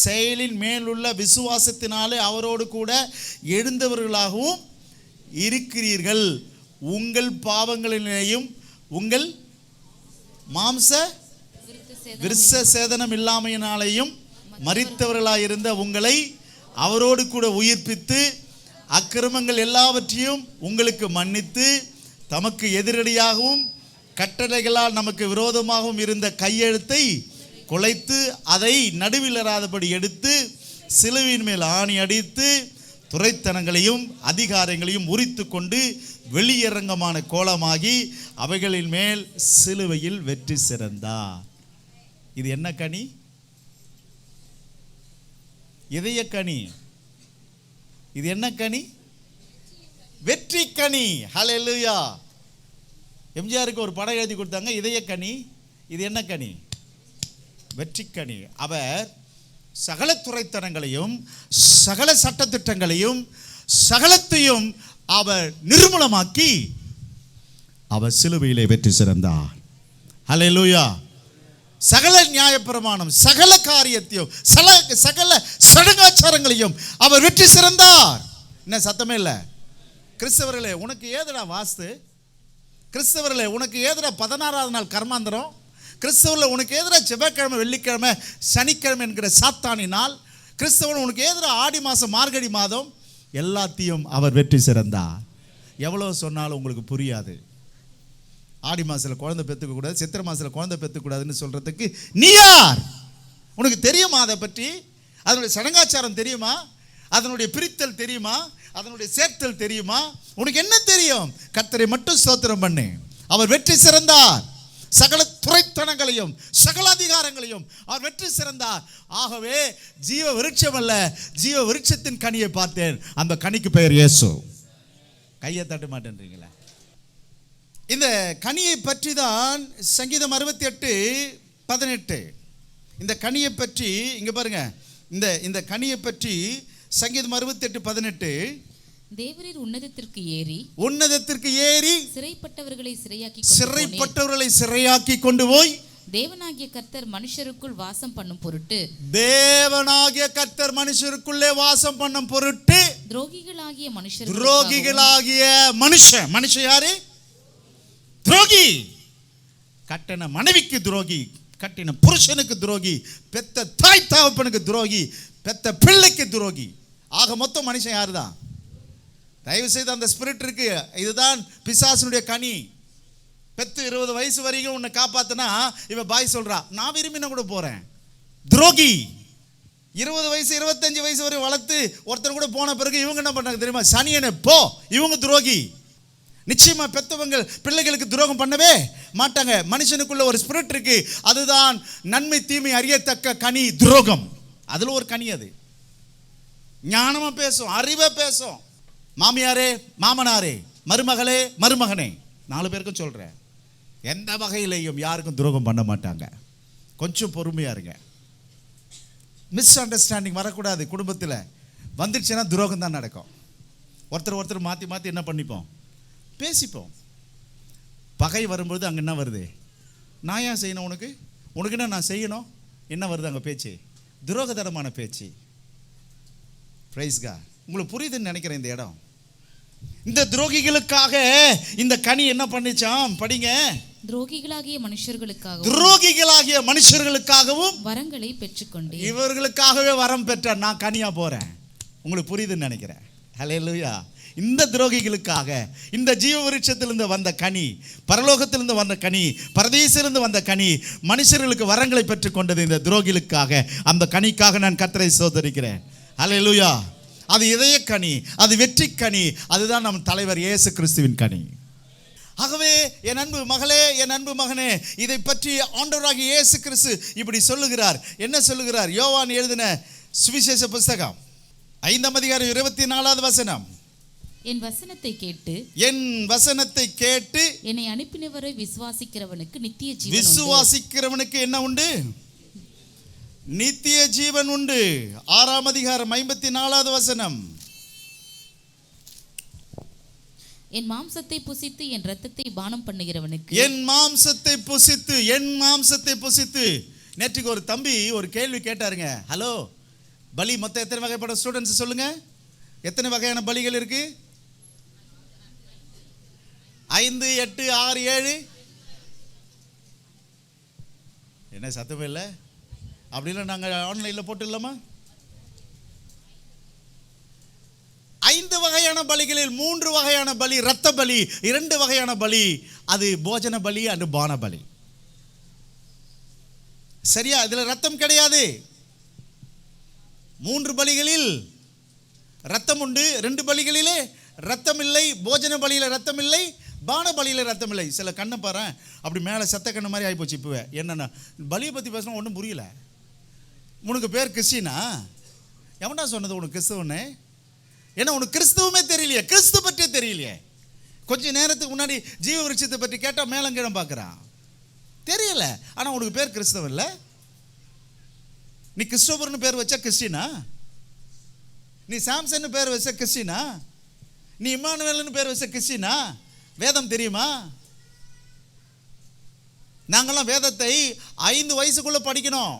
செயலின் மேலுள்ள விசுவாசத்தினாலே அவரோடு கூட எழுந்தவர்களாகவும் இருக்கிறீர்கள். உங்கள் பாவங்களிலேயும் உங்கள் மாம்ச விருத்த சேதனம் இல்லாமையினாலேயும் மரித்தவர்களாயிருந்த உங்களை அவரோடு கூட உயிர்ப்பித்து அக்கிரமங்கள் எல்லாவற்றையும் உங்களுக்கு மன்னித்து தமக்கு எதிரடியாகவும் கட்டளைகளால் நமக்கு விரோதமாகவும் இருந்த கையெழுத்தை குலைத்து அதை நடுவிலராதபடி எடுத்து சிலுவையின் மேல் ஆணி அடித்து துரைத்தனங்களையும் அதிகாரங்களையும் உரித்து கொண்டு வெளியரங்கமான கோலமாகி அவைகளின் மேல் சிலுவையில் வெற்றி சிறந்தார். இது என்ன கனி? இதய கனி. இது என்ன கனி? வெற்றி கனி. ஹல்லேலூயா. எம்ஜிஆருக்கு ஒரு படம் எழுதி கொடுத்தாங்க, இதய கனி. இது என்ன கனி? வெற்றி கனி. அவர் சகல துரைத்தனங்களையும் சகல சட்டத்திட்டங்களையும் சகலத்தையும் அவர் நிர்மூலமாக்கி அவர் சிலுவையிலே வெற்றி சிறந்தார். ஹல்லேலூயா. சகல நியாயப்பிரமாணம், சகல காரியத்தையும், சகல சடங்காச்சாரங்களையும் அவர் வெற்றி சிறந்தார். என்ன சத்தமே இல்லை? கிறிஸ்தவர்களே, உனக்கு ஏதுடா வாஸ்து? கிறிஸ்தவர்களே, உனக்கு ஏதுடா 16வது நாள் கர்மாந்திரம்? கிறிஸ்தவர்கள் உனக்கு எதிரா செவ்வாய்க்கிழமை, வெள்ளிக்கிழமை, சனிக்கிழமை என்கிற சாத்தானினால்? கிறிஸ்தவன் உனக்கு எதிரா ஆடி மாதம், மார்கழி மாதம்? எல்லாத்தையும் அவர் வெற்றி சிறந்தார். எவ்வளோ சொன்னாலும் உங்களுக்கு புரியாது. ஆடி மாதத்தில் குழந்தை பெற்றுக்க கூடாது, சித்திரை மாதத்தில் குழந்தை பெற்றுக்கூடாதுன்னு சொல்கிறதுக்கு நீ யார்? உனக்கு தெரியுமா அதை பற்றி? அதனுடைய சடங்காச்சாரம் தெரியுமா? அதனுடைய பிரித்தல் தெரியுமா? அதனுடைய சேர்த்தல் தெரியுமா? உனக்கு என்ன தெரியும்? கர்த்தரை மட்டும் ஸ்தோத்திரம் பண்ணு. அவர் வெற்றி சிறந்தார். சகல துரைத்தனங்களையும் சகல அதிகாரங்களையும் அவர் வெற்றி சிறந்தார். ஆகவே ஜீவ விருட்சம் அல்ல, ஜீவ விருட்சத்தின் கனியை பார்த்தேன். அந்த கனிக்கு பெயர் இயேசு. கையை தட்ட மாட்டேன்றீங்களா? இந்த கனியை பற்றி தான் சங்கீதம் 68:18 இந்த கனியை பற்றி இங்க பாருங்க. இந்த கனியை பற்றி சங்கீதம் 68:18 தேவரீர் உன்னதத்திற்கு ஏறி சிறைப்பட்டவர்களை சிறையாக்கி கொண்டு போய் தேவனாகிய கர்த்தர் மனுஷருக்குள் வாசம் பண்ணும் பொருட்டு துரோகிகளாகிய மனுஷன் யாரு? துரோகி. கட்டின மனைவிக்கு துரோகி, கட்டின புருஷனுக்கு துரோகி, பெத்த தாய் தகப்பனுக்கு துரோகி, பெத்த பிள்ளைக்கு துரோகி. ஆக மொத்தம் மனுஷன் யாரு தான்? தயவு செய்து அந்த ஸ்பிரிட் இருக்கு. இதுதான் பிசாசுனுடைய கனி. பெத்து 20 வயசு வரைக்கும் உன்னை காப்பாத்தினா இவ பாய் சொல்றா, நான் விரும்பின கூட போறேன். துரோகி. 20 வயசு 25 வயசு வரை வளர்த்து ஒருத்தர் கூட போன பிறகு இவங்க என்ன பண்ணாங்க தெரியுமா? சனியனை போ, இவங்க துரோகி. நிச்சயமா பெத்தவங்க பிள்ளைகளுக்கு துரோகம் பண்ணவே மாட்டாங்க. மனுஷனுக்குள்ள ஒரு ஸ்பிரிட் இருக்கு. அதுதான் நன்மை தீமை அறியத்தக்க கனி, துரோகம். அதுல ஒரு கனி. அது ஞானமா பேசும், அறிவா பேசும். மாமியாரே, மாமனாரே, மருமகளே, மருமகனே, 4 பேருக்கும் சொல்றேன், எந்த வகையிலையும் யாருக்கும் துரோகம் பண்ண மாட்டாங்க. கொஞ்சம் பொறுமையா இருங்க. மிஸ் அண்டர்ஸ்டாண்டிங் வரக்கூடாது. குடும்பத்தில் வந்துடுச்சுன்னா துரோகம் தான் நடக்கும். ஒருத்தர் மாற்றி என்ன பண்ணிப்போம்? பேசிப்போம். பகை வரும்பொழுது அங்கே என்ன வருது? நான் ஏன் செய்யணும் உனக்கு என்ன நான் செய்யணும்? என்ன வருது அங்கே? பேச்சு, துரோகதரமான பேச்சு. Praise God. உங்களுக்கு புரியுதுன்னு நினைக்கிறேன். இந்த இடம், இந்த துரோகிகளுக்காக இந்த கனி என்ன பண்ணிச்சாம்? படிங்க. துரோகிகளாகிய மனுஷர்களுக்காகவும் வரங்களை பெற்றுக்கொண்டேன். இவர்களுக்காகவே வரம் பெற்றார். நான் கனியா போறேன். உங்களுக்கு புரியுதுன்னு நினைக்கிறேன். ஹல்லேலூயா. இந்த துரோகிகளுக்காக இந்த ஜீவ விருட்சத்திலிருந்து வந்த கனி, பரலோகத்திலிருந்து வந்த கனி, பரதேசிலிருந்து வந்த கனி, மனுஷர்களுக்கு வரங்களை பெற்றுக்கொண்டது இந்த துரோகிகளுக்காக. அந்த கனிக்காக நான் கர்த்தரை ஸ்தோத்திரிக்கிறேன். ஹல்லேலூயா. அது இதய கனி, அது வெற்றி கனி, அதுதான் நம் தலைவர் இயேசு கிறிஸ்துவின் கனி. ஆகவே என் அன்பு மகளே, என் அன்பு மகனே, இதை பற்றி ஆண்டவராகிய இயேசு கிறிஸ்து இப்படி சொல்லுகிறார். என்ன சொல்லுகிறார்? யோவான் எழுதின சுவிசேஷ புஸ்தகம் 5ஆம் அதிகாரம் 24வது வசனம். என் வசனத்தை கேட்டு என்னை அனுப்பினவரை விசுவாசிக்கிறவனுக்கு நித்திய ஜீவன். விசுவாசிக்கிறவனுக்கு என்ன உண்டு? நித்திய ஜீவன் உண்டு. 6ஆம் அதிகாரம் 54வது வசனம். என் மாம்சத்தை புசித்து என் இரத்தத்தை பானம் பண்ணுகிறவனுக்கு. என் மாம்சத்தை புசித்து. நேற்றுக்கு ஒரு தம்பி ஒரு கேள்வி கேட்டாருங்க. ஹலோ, பலி மொத்தம் எத்தனை வகைப்பட்ட ஸ்டூடெண்ட்ஸ் சொல்லுங்க. எத்தனை வகையான பலிகள் இருக்கு? 5, 8, 6, 7. என்ன சத்தமே இல்லை? அப்படின்னா நாங்கள் ஆன்லைனில் போட்டுடலாமா? 5 வகையான பலிகளில் 3 வகையான பலி இரத்த பலி, 2 வகையான பலி அது போஜன பலி அண்டு பான பலி. சரியா? இதுல ரத்தம் கிடையாது. 3 பலிகளில் ரத்தம் உண்டு, 2 பலிகளிலே ரத்தம் இல்லை. போஜன பலியில ரத்தம் இல்லை, பான பலியில ரத்தம் இல்லை. சில கண்ணை பாரு, அப்படி மேலே செத்த கண்ணு மாதிரி ஆகிப்போச்சு. இப்போவே என்னன்னா பலியை பற்றி பேசணும் ஒன்றும் புரியல. உனக்கு பேர் கிறிஸ்டினா? எவன்டா சொன்னது உனக்கு கிறிஸ்தவன்னு? ஏன்னா உனக்கு கிறிஸ்துவமே தெரியலையே, கிறிஸ்து பற்றியே தெரியலையே. கொஞ்ச நேரத்துக்கு முன்னாடி ஜீவ விருட்சத்தை பற்றி கேட்டால் மேலங்கிடம் பார்க்குறான், தெரியல. ஆனால் உனக்கு பேர் கிறிஸ்தவன் இல்லை. நீ கிறிஸ்டோபர்னு பேர் வச்சா கிறிஸ்டினா? நீ சாம்சன் பேர் வச்ச கிறிஸ்டினா? நீ இம்மானுவேல்னு பேர் வச்ச கிறிஸ்டினா? வேதம் தெரியுமா? நாங்கெல்லாம் வேதத்தை 5 வயசுக்குள்ள படிக்கணும்.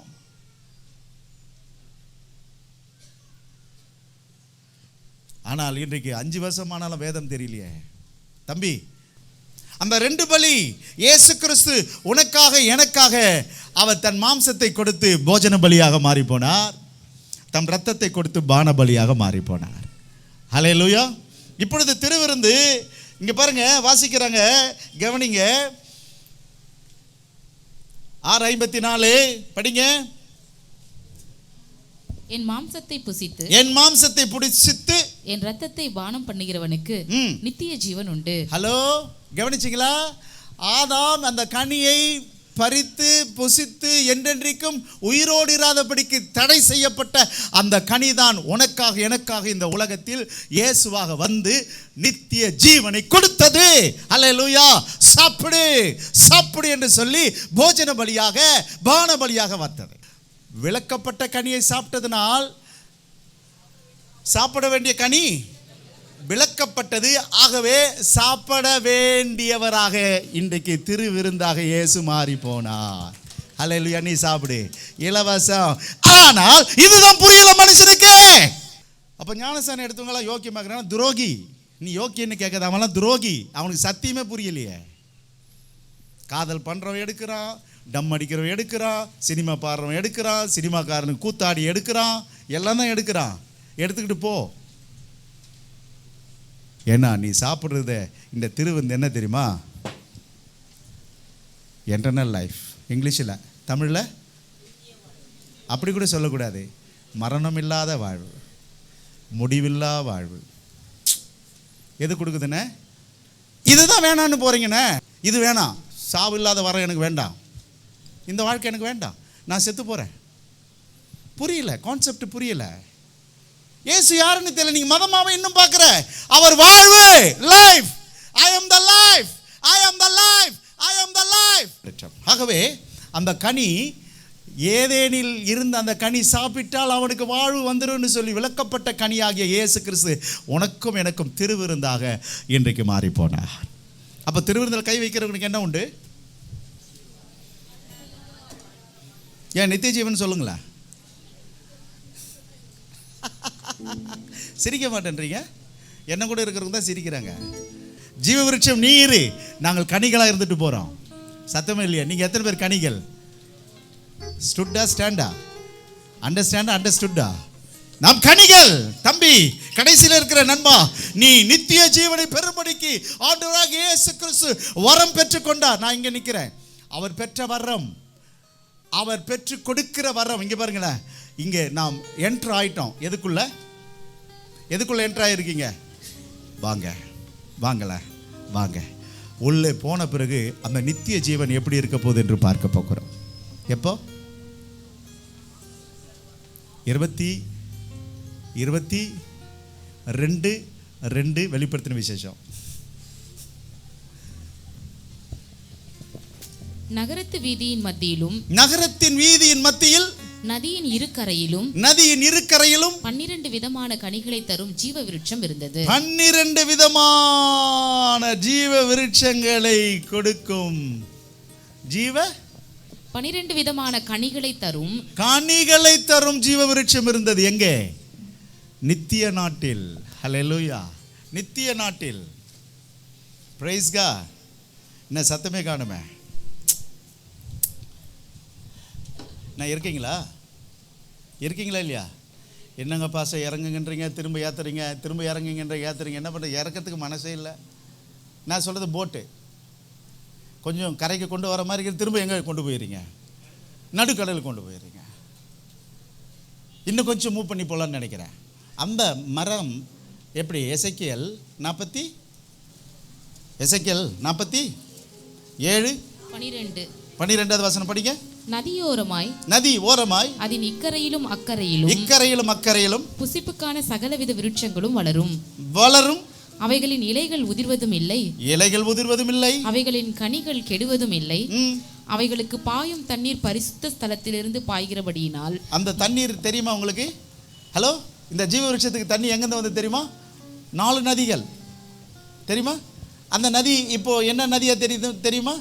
ஆனால் இன்றைக்கு 5 வருஷமானாலும் வேதம் தெரியலையே. தம்பி, அந்த 2 பலி இயேசு கிறிஸ்து உனக்காக எனக்காக அவர் தன் மாம்சத்தை கொடுத்து போஜன பலியாக மாறி போனார், தம் இரத்தத்தை கொடுத்து பான பலியாக மாறி போனார். ஹல்லேலூயா. இப்பொழுது திருவிருந்து இங்க பாருங்க, வாசிக்கிறாங்க, கவனிங்க. 6:54 படிங்க. என் மாம்சத்தை புசித்து என் இரத்தத்தை பானம் பண்ணுகிறவனுக்கு நித்திய ஜீவன் உண்டு. ஹலோ, கவனிச்சிங்களா? ஆதாம் அந்த கனியை பறித்து புசித்து என்றென்றைக்கும் உயிரோடு இராதபடிக்கு தடை செய்யப்பட்ட அந்த கனிதான் உனக்காக எனக்காக இந்த உலகத்தில் இயேசுவாக வந்து நித்திய ஜீவனை கொடுத்தது. ஹல்லேலூயா. சாப்பிடு என்று சொல்லி போஜன பலியாக பான பலியாக வந்தது. விளக்கப்பட்ட கனியை சாப்பிட்டதனால் சாப்பிட வேண்டிய கனி விளக்கப்பட்டது. ஆகவே சாப்பிட வேண்டியவராக இன்றைக்கு திருவிருந்தாக இயேசு மாறி போனார். ஹல்லேலூயா. நீ சாப்பிடு, இலவசம். ஆனால் இதுதான் புரியல மனுஷனுக்கு. அப்ப ஞானஸ்நானம் எடுத்தவங்களா யோக்கியமாக்குறாங்க. துரோகி. நீ யோக்கியன்னு கேட்காத, அவன்லாம் துரோகி. அவனுக்கு சத்தியமே புரியலையே. காதல் பண்றவன் எடுக்கிறான், டம் அடிக்கிறவன் எடுக்கிறான், சினிமா பாடுறவன் எடுக்கிறான், சினிமாக்காரனுக்கு கூத்தாடி எடுக்கிறான், எல்லாம் தான் எடுக்கிறான். எடுத்துக்கிட்டு போ. ஏன்னா நீ சாப்பிட்றது இந்த திருவிருந்து என்ன தெரியுமா? Eternal life. இங்கிலீஷில், தமிழில் அப்படி கூட சொல்லக்கூடாது. மரணம் இல்லாத வாழ்வு, முடிவில்லா வாழ்வு. எது கொடுக்குதுண்ணே? இதுதான் வேணான்னு போறீங்கண்ணே. இது வேணாம், சாவு இல்லாத வரம் எனக்கு வேண்டாம், இந்த வாழ்க்கை எனக்கு வேண்டாம், நான் செத்து போகிறேன். புரியல, கான்செப்ட் புரியல. இயேசு யாருன்னு தெரியல. நீங்க மதமாவே இன்னும் பார்க்கிற. அவர் வாழ்வு, life. I am the life, I am the life, I am the life. ஆகவே அந்த கனி, ஏதேனில் இருந்த அந்த கனி சாப்பிட்டால் அவனுக்கு வாழ்வு வந்துரும்னு சொல்லி விளக்கப்பட்ட கனியாகிய இயேசு கிறிஸ்து உனக்கும் எனக்கும் திருவிருந்தாக இன்றைக்கு மாறி போனார். அப்ப திருவிருந்தில் கை வைக்கிறவனுக்கு என்ன உண்டு? ஏன் நித்திய ஜீவன் சொல்லுங்களேன். சிரிக்க மாட்டேன்றீங்க. என்ன கூட இருக்கிறவங்க தான் சிரிக்கிறாங்க. ஜீவ விருட்சம் நீர், நாங்கள் கனிகளாக இருந்துட்டு போகிறோம். சத்தமே இல்லையா? நீங்க எத்தனை பேர் கனிகள்? ஸ்டுட்டா ஸ்டாண்டா? அண்டர்ஸ்டாண்டா அண்டர்ஸ்டுட்டா? நாம் கனிகள். தம்பி, கடைசியில் இருக்கிற நண்பா, நீ நித்திய ஜீவனை பெறும்படிக்கு ஆண்டவராகிய இயேசு கிறிஸ்து வரம் பெற்றுக்கொண்டார். நான் இங்க நிக்கிறேன். அவர் பெற்ற வரம், அவர் பெற்று கொடுக்கிற வரம். இங்க பாருங்களேன், இங்க நாம் என்டர் ஆயிட்டோம். எதுக்குள்ள என்டர் ஆயிருக்கீங்க? வாங்க வாங்கல வாங்க. உள்ளே போன பிறகு அந்த நித்திய ஜீவன் எப்படி இருக்க போகுது என்று பார்க்க போகிறோம். எப்போ? 22:2 வெளிப்படுத்தின விசேஷம். நகரத்தின் வீதியின் மத்தியில் நதியின் இரு கரையிலும் 12 விதமான கனிகளை தரும் ஜீவ விருட்சம் இருந்தது. 12 விதமான ஜீவ விருட்சங்களை கொடுக்கும் 12 விதமான கனிகளை தரும் ஜீவ விருட்சம் இருந்தது. எங்கே? நித்திய நாட்டில். ஹல்லேலூயா. நித்திய நாட்டில். Praise God. என்ன சத்தமே காணுமே? நான் இருக்கீங்களா இல்லையா? என்னங்க பாச இறங்குங்கன்றீங்க, திரும்ப ஏற்றுறீங்க, திரும்ப இறங்குங்கன்ற ஏற்றுறீங்க. என்ன பண்ணுற? இறக்கிறதுக்கு மனசே இல்லை. நான் சொல்கிறது போட்டு கொஞ்சம் கரைக்கு கொண்டு வர மாதிரி திரும்ப எங்கே கொண்டு போயிடுறீங்க? நடுக்கடலுக்கு கொண்டு போயிடுறீங்க. இன்னும் கொஞ்சம் மூவ் பண்ணி போகலான்னு நினைக்கிறேன். அந்த மரம் எப்படி? எசேக்கியேல் 47:12 வசனம் படிங்க. நதி ஓரமாய் அதன் இக்கரையிலும் அக்கரையிலும் புசிப்புக்கான சகலவித விருட்சங்களும் வளரும். அவைகளின் இலைகள் உதிர்வதும் இல்லை, அவைகளின் கனிகள் கெடுவதும் இல்லை. அவைகளுக்கு பாயும் தண்ணீர் பரிசுத்த ஸ்தலத்திலிருந்து பாய்கிறபடியினால். அந்த தண்ணீர் தெரியுமா உங்களுக்கு? ஹலோ, இந்த ஜீவ விருட்சத்துக்கு தண்ணி எங்கிருந்து வந்து தெரியுமா? 4 நதிகள் தெரியுமா? அந்த நதி இப்போ என்ன நதியா தெரியுமா?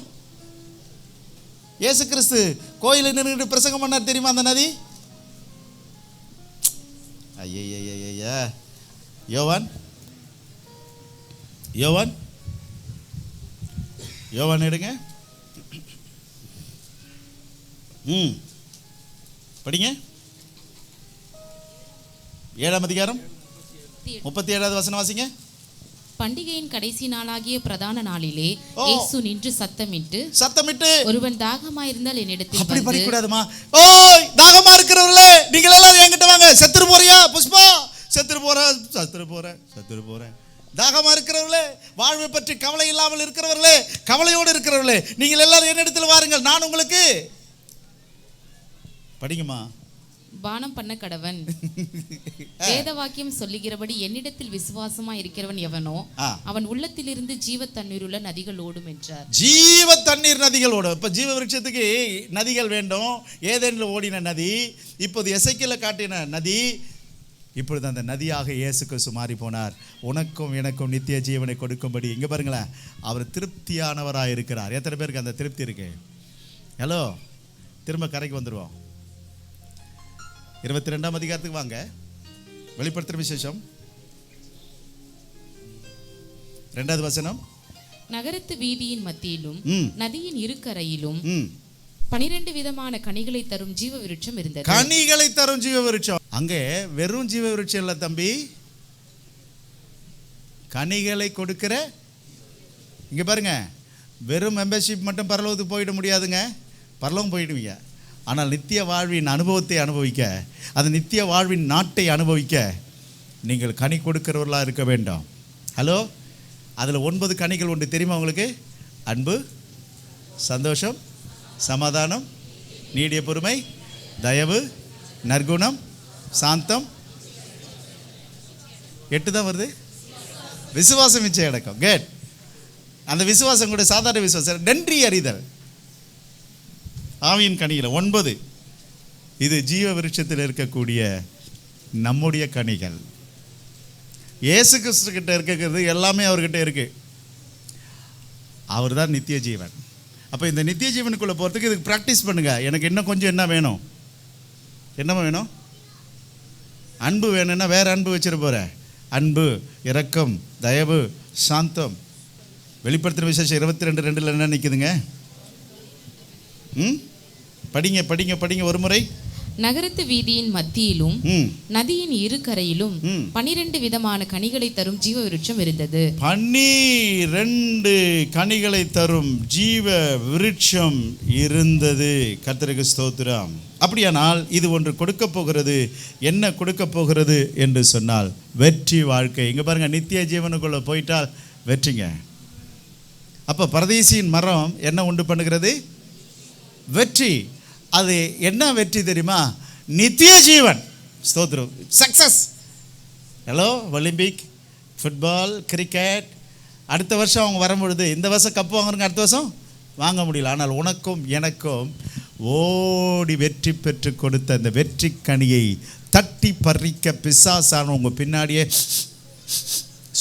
இயேசு கிறிஸ்து கோயிலில் நின்று பிரசங்கம் பண்ணார் தெரியுமா? அந்த நதி ஐயா யோவான் எடுங்க, படிங்க. 7ஆம் அதிகாரம் 37வது வசனம் வாசிங்க. பண்டிகையின் கடைசி நாளாகிய பிரதான நாளிலே இயேசு நின்று சத்தமிட்டு ஒருவன் தாகமாயிருந்தால் என்னிடத்தில் அப்படி படிக்க கூடாதுமா. ஓய், தாகமா இருக்கிறவர்களே, நீங்கள் எல்லாரும் என்கிட்ட வாங்க. செத்துரு போறியா புஷ்பா? செத்துரு போறேன். தாகமா இருக்கிறவர்களே, வாழ்வை பற்றி கவலை இல்லாமல் இருக்கிறவர்களே, கவலையோடு இருக்கிறவர்களே, நீங்கள் எல்லாரும் என்னிடத்தில் வாருங்கள், நான் உங்களுக்கு படிங்கம்மா. பானம் பண்ண கடவன். வேத வாக்கியம் சொல்லுகிறபடி என்னிடத்தில் விசுவாசமா இருக்கிறவன் எவனோ அவன் உள்ளத்திலிருந்து ஜீவ தண்ணீர் உள்ள நதிகள் ஓடும் என்றார். ஜீவ தண்ணீர் நதிகள் ஓடும். இப்ப ஜீவ விருட்சத்துக்கு நதிகள் வேண்டும். ஏதேனில் ஓடின நதி, இப்போது எசேக்கியேல காட்டின நதி, இப்பொழுது அந்த நதியாக இயேசு கிறிஸ்து மாறி போனார். உனக்கும் எனக்கும் நித்திய ஜீவனை கொடுக்கும்படி. இங்க பாருங்களேன், அவர் திருப்தியானவராக இருக்கிறார். எத்தனை பேருக்கு அந்த திருப்தி இருக்கு? ஹலோ, திரும்ப கரைக்கு வந்துடுவோம். 22ஆம் அதிகாரத்துக்கு வாங்க. வெளிப்படுத்துற விசேஷம் 2வது வசனம். நகரத்து வீதியின் மத்தியிலும் நதியின் இரு கரையிலும் 12 விதமான கனிகளை தரும் ஜீவ விருட்சம் இருந்தது. கனிகளை தரும் ஜீவ விருட்சம். அங்கே வெறும் ஜீவ விருட்சம் இல்ல தம்பி, கனிகளை கொடுக்கிற. இங்க பாருங்க, வெறும் மெம்பர்ஷிப் மட்டும் பரலோகத்துக்கு போயிட முடியாதுங்க. பரலோகம் போயிடுவீங்க. ஆனால் நித்திய வாழ்வின் அனுபவத்தை அனுபவிக்க, அந்த நித்திய வாழ்வின் நாட்டை அனுபவிக்க நீங்கள் கனி கொடுக்கிறவர்களாக இருக்க வேண்டும். ஹலோ, அதில் 9 கனிகள் உண்டு தெரியுமா உங்களுக்கு? அன்பு, சந்தோஷம், சமாதானம், நீடிய பொறுமை, தயவு, நற்குணம், சாந்தம். 8 தான் வருது. விசுவாசம், இச்சை அடக்கம். கேட். அந்த விசுவாசம் கூட சாதாரண விசுவாசம். நன்றி அறிதல், ஆவியின் கனிகள் 9. இது ஜீவ விருட்சத்தில் இருக்கக்கூடிய நம்முடைய கனிகள். இயேசு கிறிஸ்து கிட்ட இருக்கிறது எல்லாமே அவர்கிட்ட இருக்கு. அவர் தான் நித்திய ஜீவன். அப்போ இந்த நித்திய ஜீவனுக்குள்ளே போகிறதுக்கு இதுக்கு ப்ராக்டிஸ் பண்ணுங்க. எனக்கு இன்னும் கொஞ்சம் என்ன வேணும்? அன்பு வேணும்னா வேற அன்பு வச்சிட போற. அன்பு, இரக்கம், தயவு, சாந்தம். வெளிப்படுத்தின விசேஷம் 22:2 என்ன நிற்குதுங்க? படிங்க படிங்க படிங்க ஒரு முறை. நகரத்து வீதியின் மத்தியிலும் நதியின் இரு கரையிலும் 12 விதமான கனிகளை தரும் ஜீவ விருட்சம் இருந்தது. 12 கனிகளை தரும் ஜீவ விருட்சம் இருந்தது. கர்த்தருக்கு ஸ்தோத்திரம். அப்படியானால் இது ஒன்று கொடுக்க போகிறது. என்ன கொடுக்க போகிறது என்று சொன்னால் வெற்றி வாழ்க்கை. இங்க பாருங்க, நித்திய ஜீவனுக்குள்ள போயிட்டால் வெற்றிங்க. அப்ப பரதேசியின் மரம் என்ன உண்டு பண்ணுகிறது? வெற்றி. அது என்ன வெற்றி தெரியுமா? நித்திய ஜீவன். ஸ்தோத்திரம். Success. Hello, Olympic, football, cricket. அடுத்த வருஷம் அவங்க வரும்பொழுது இந்த வருஷம் கப்பு வாங்குறங்க, அடுத்த வருஷம் வாங்க முடியல. ஆனால் உனக்கும் எனக்கும் ஓடி வெற்றி பெற்று கொடுத்த அந்த வெற்றி கனியை தட்டி பறிக்க பிசாசான உங்கள் பின்னாடியே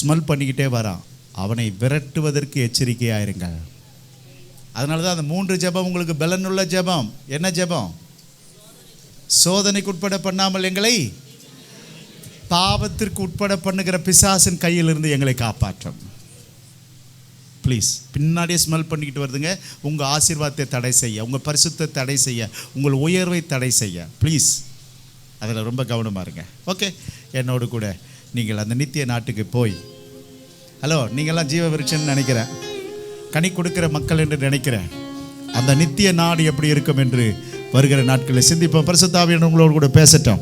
ஸ்மெல் பண்ணிக்கிட்டே வரான். அவனை விரட்டுவதற்கு எச்சரிக்கையாயிருங்கள். அதனால தான் அந்த 3 ஜெபம் உங்களுக்கு பலனுள்ள ஜெபம். என்ன ஜெபம்? சோதனைக்கு உட்பட பண்ணாமல் எங்களை பாவத்திற்கு உட்பட பண்ணுகிற பிசாசின் கையிலிருந்து எங்களை காப்பாற்றும். ப்ளீஸ். பின்னாடியே ஸ்மெல் பண்ணிக்கிட்டு வருதுங்க. உங்கள் ஆசீர்வாதத்தை தடை செய்ய, உங்கள் பரிசுத்தத்தை தடை செய்ய, உங்கள் உயர்வை தடை செய்ய. ப்ளீஸ், அதில் ரொம்ப கவனமாக இருங்க. ஓகே, என்னோடு கூட நீங்கள் அந்த நித்திய நாட்டுக்கு போய், ஹலோ, நீங்கள்லாம் ஜீவ விருட்சம்னு நினைக்கிறேன், கனி கொடுக்கிற மக்கள் என்று நினைக்கிறேன். அந்த நித்திய நாடு எப்படி இருக்கும் என்று வருகிற நாட்களில் சிந்திப்போம். பரிசுத்த ஆவியானவர் உங்களோடு கூட பேசட்டும்.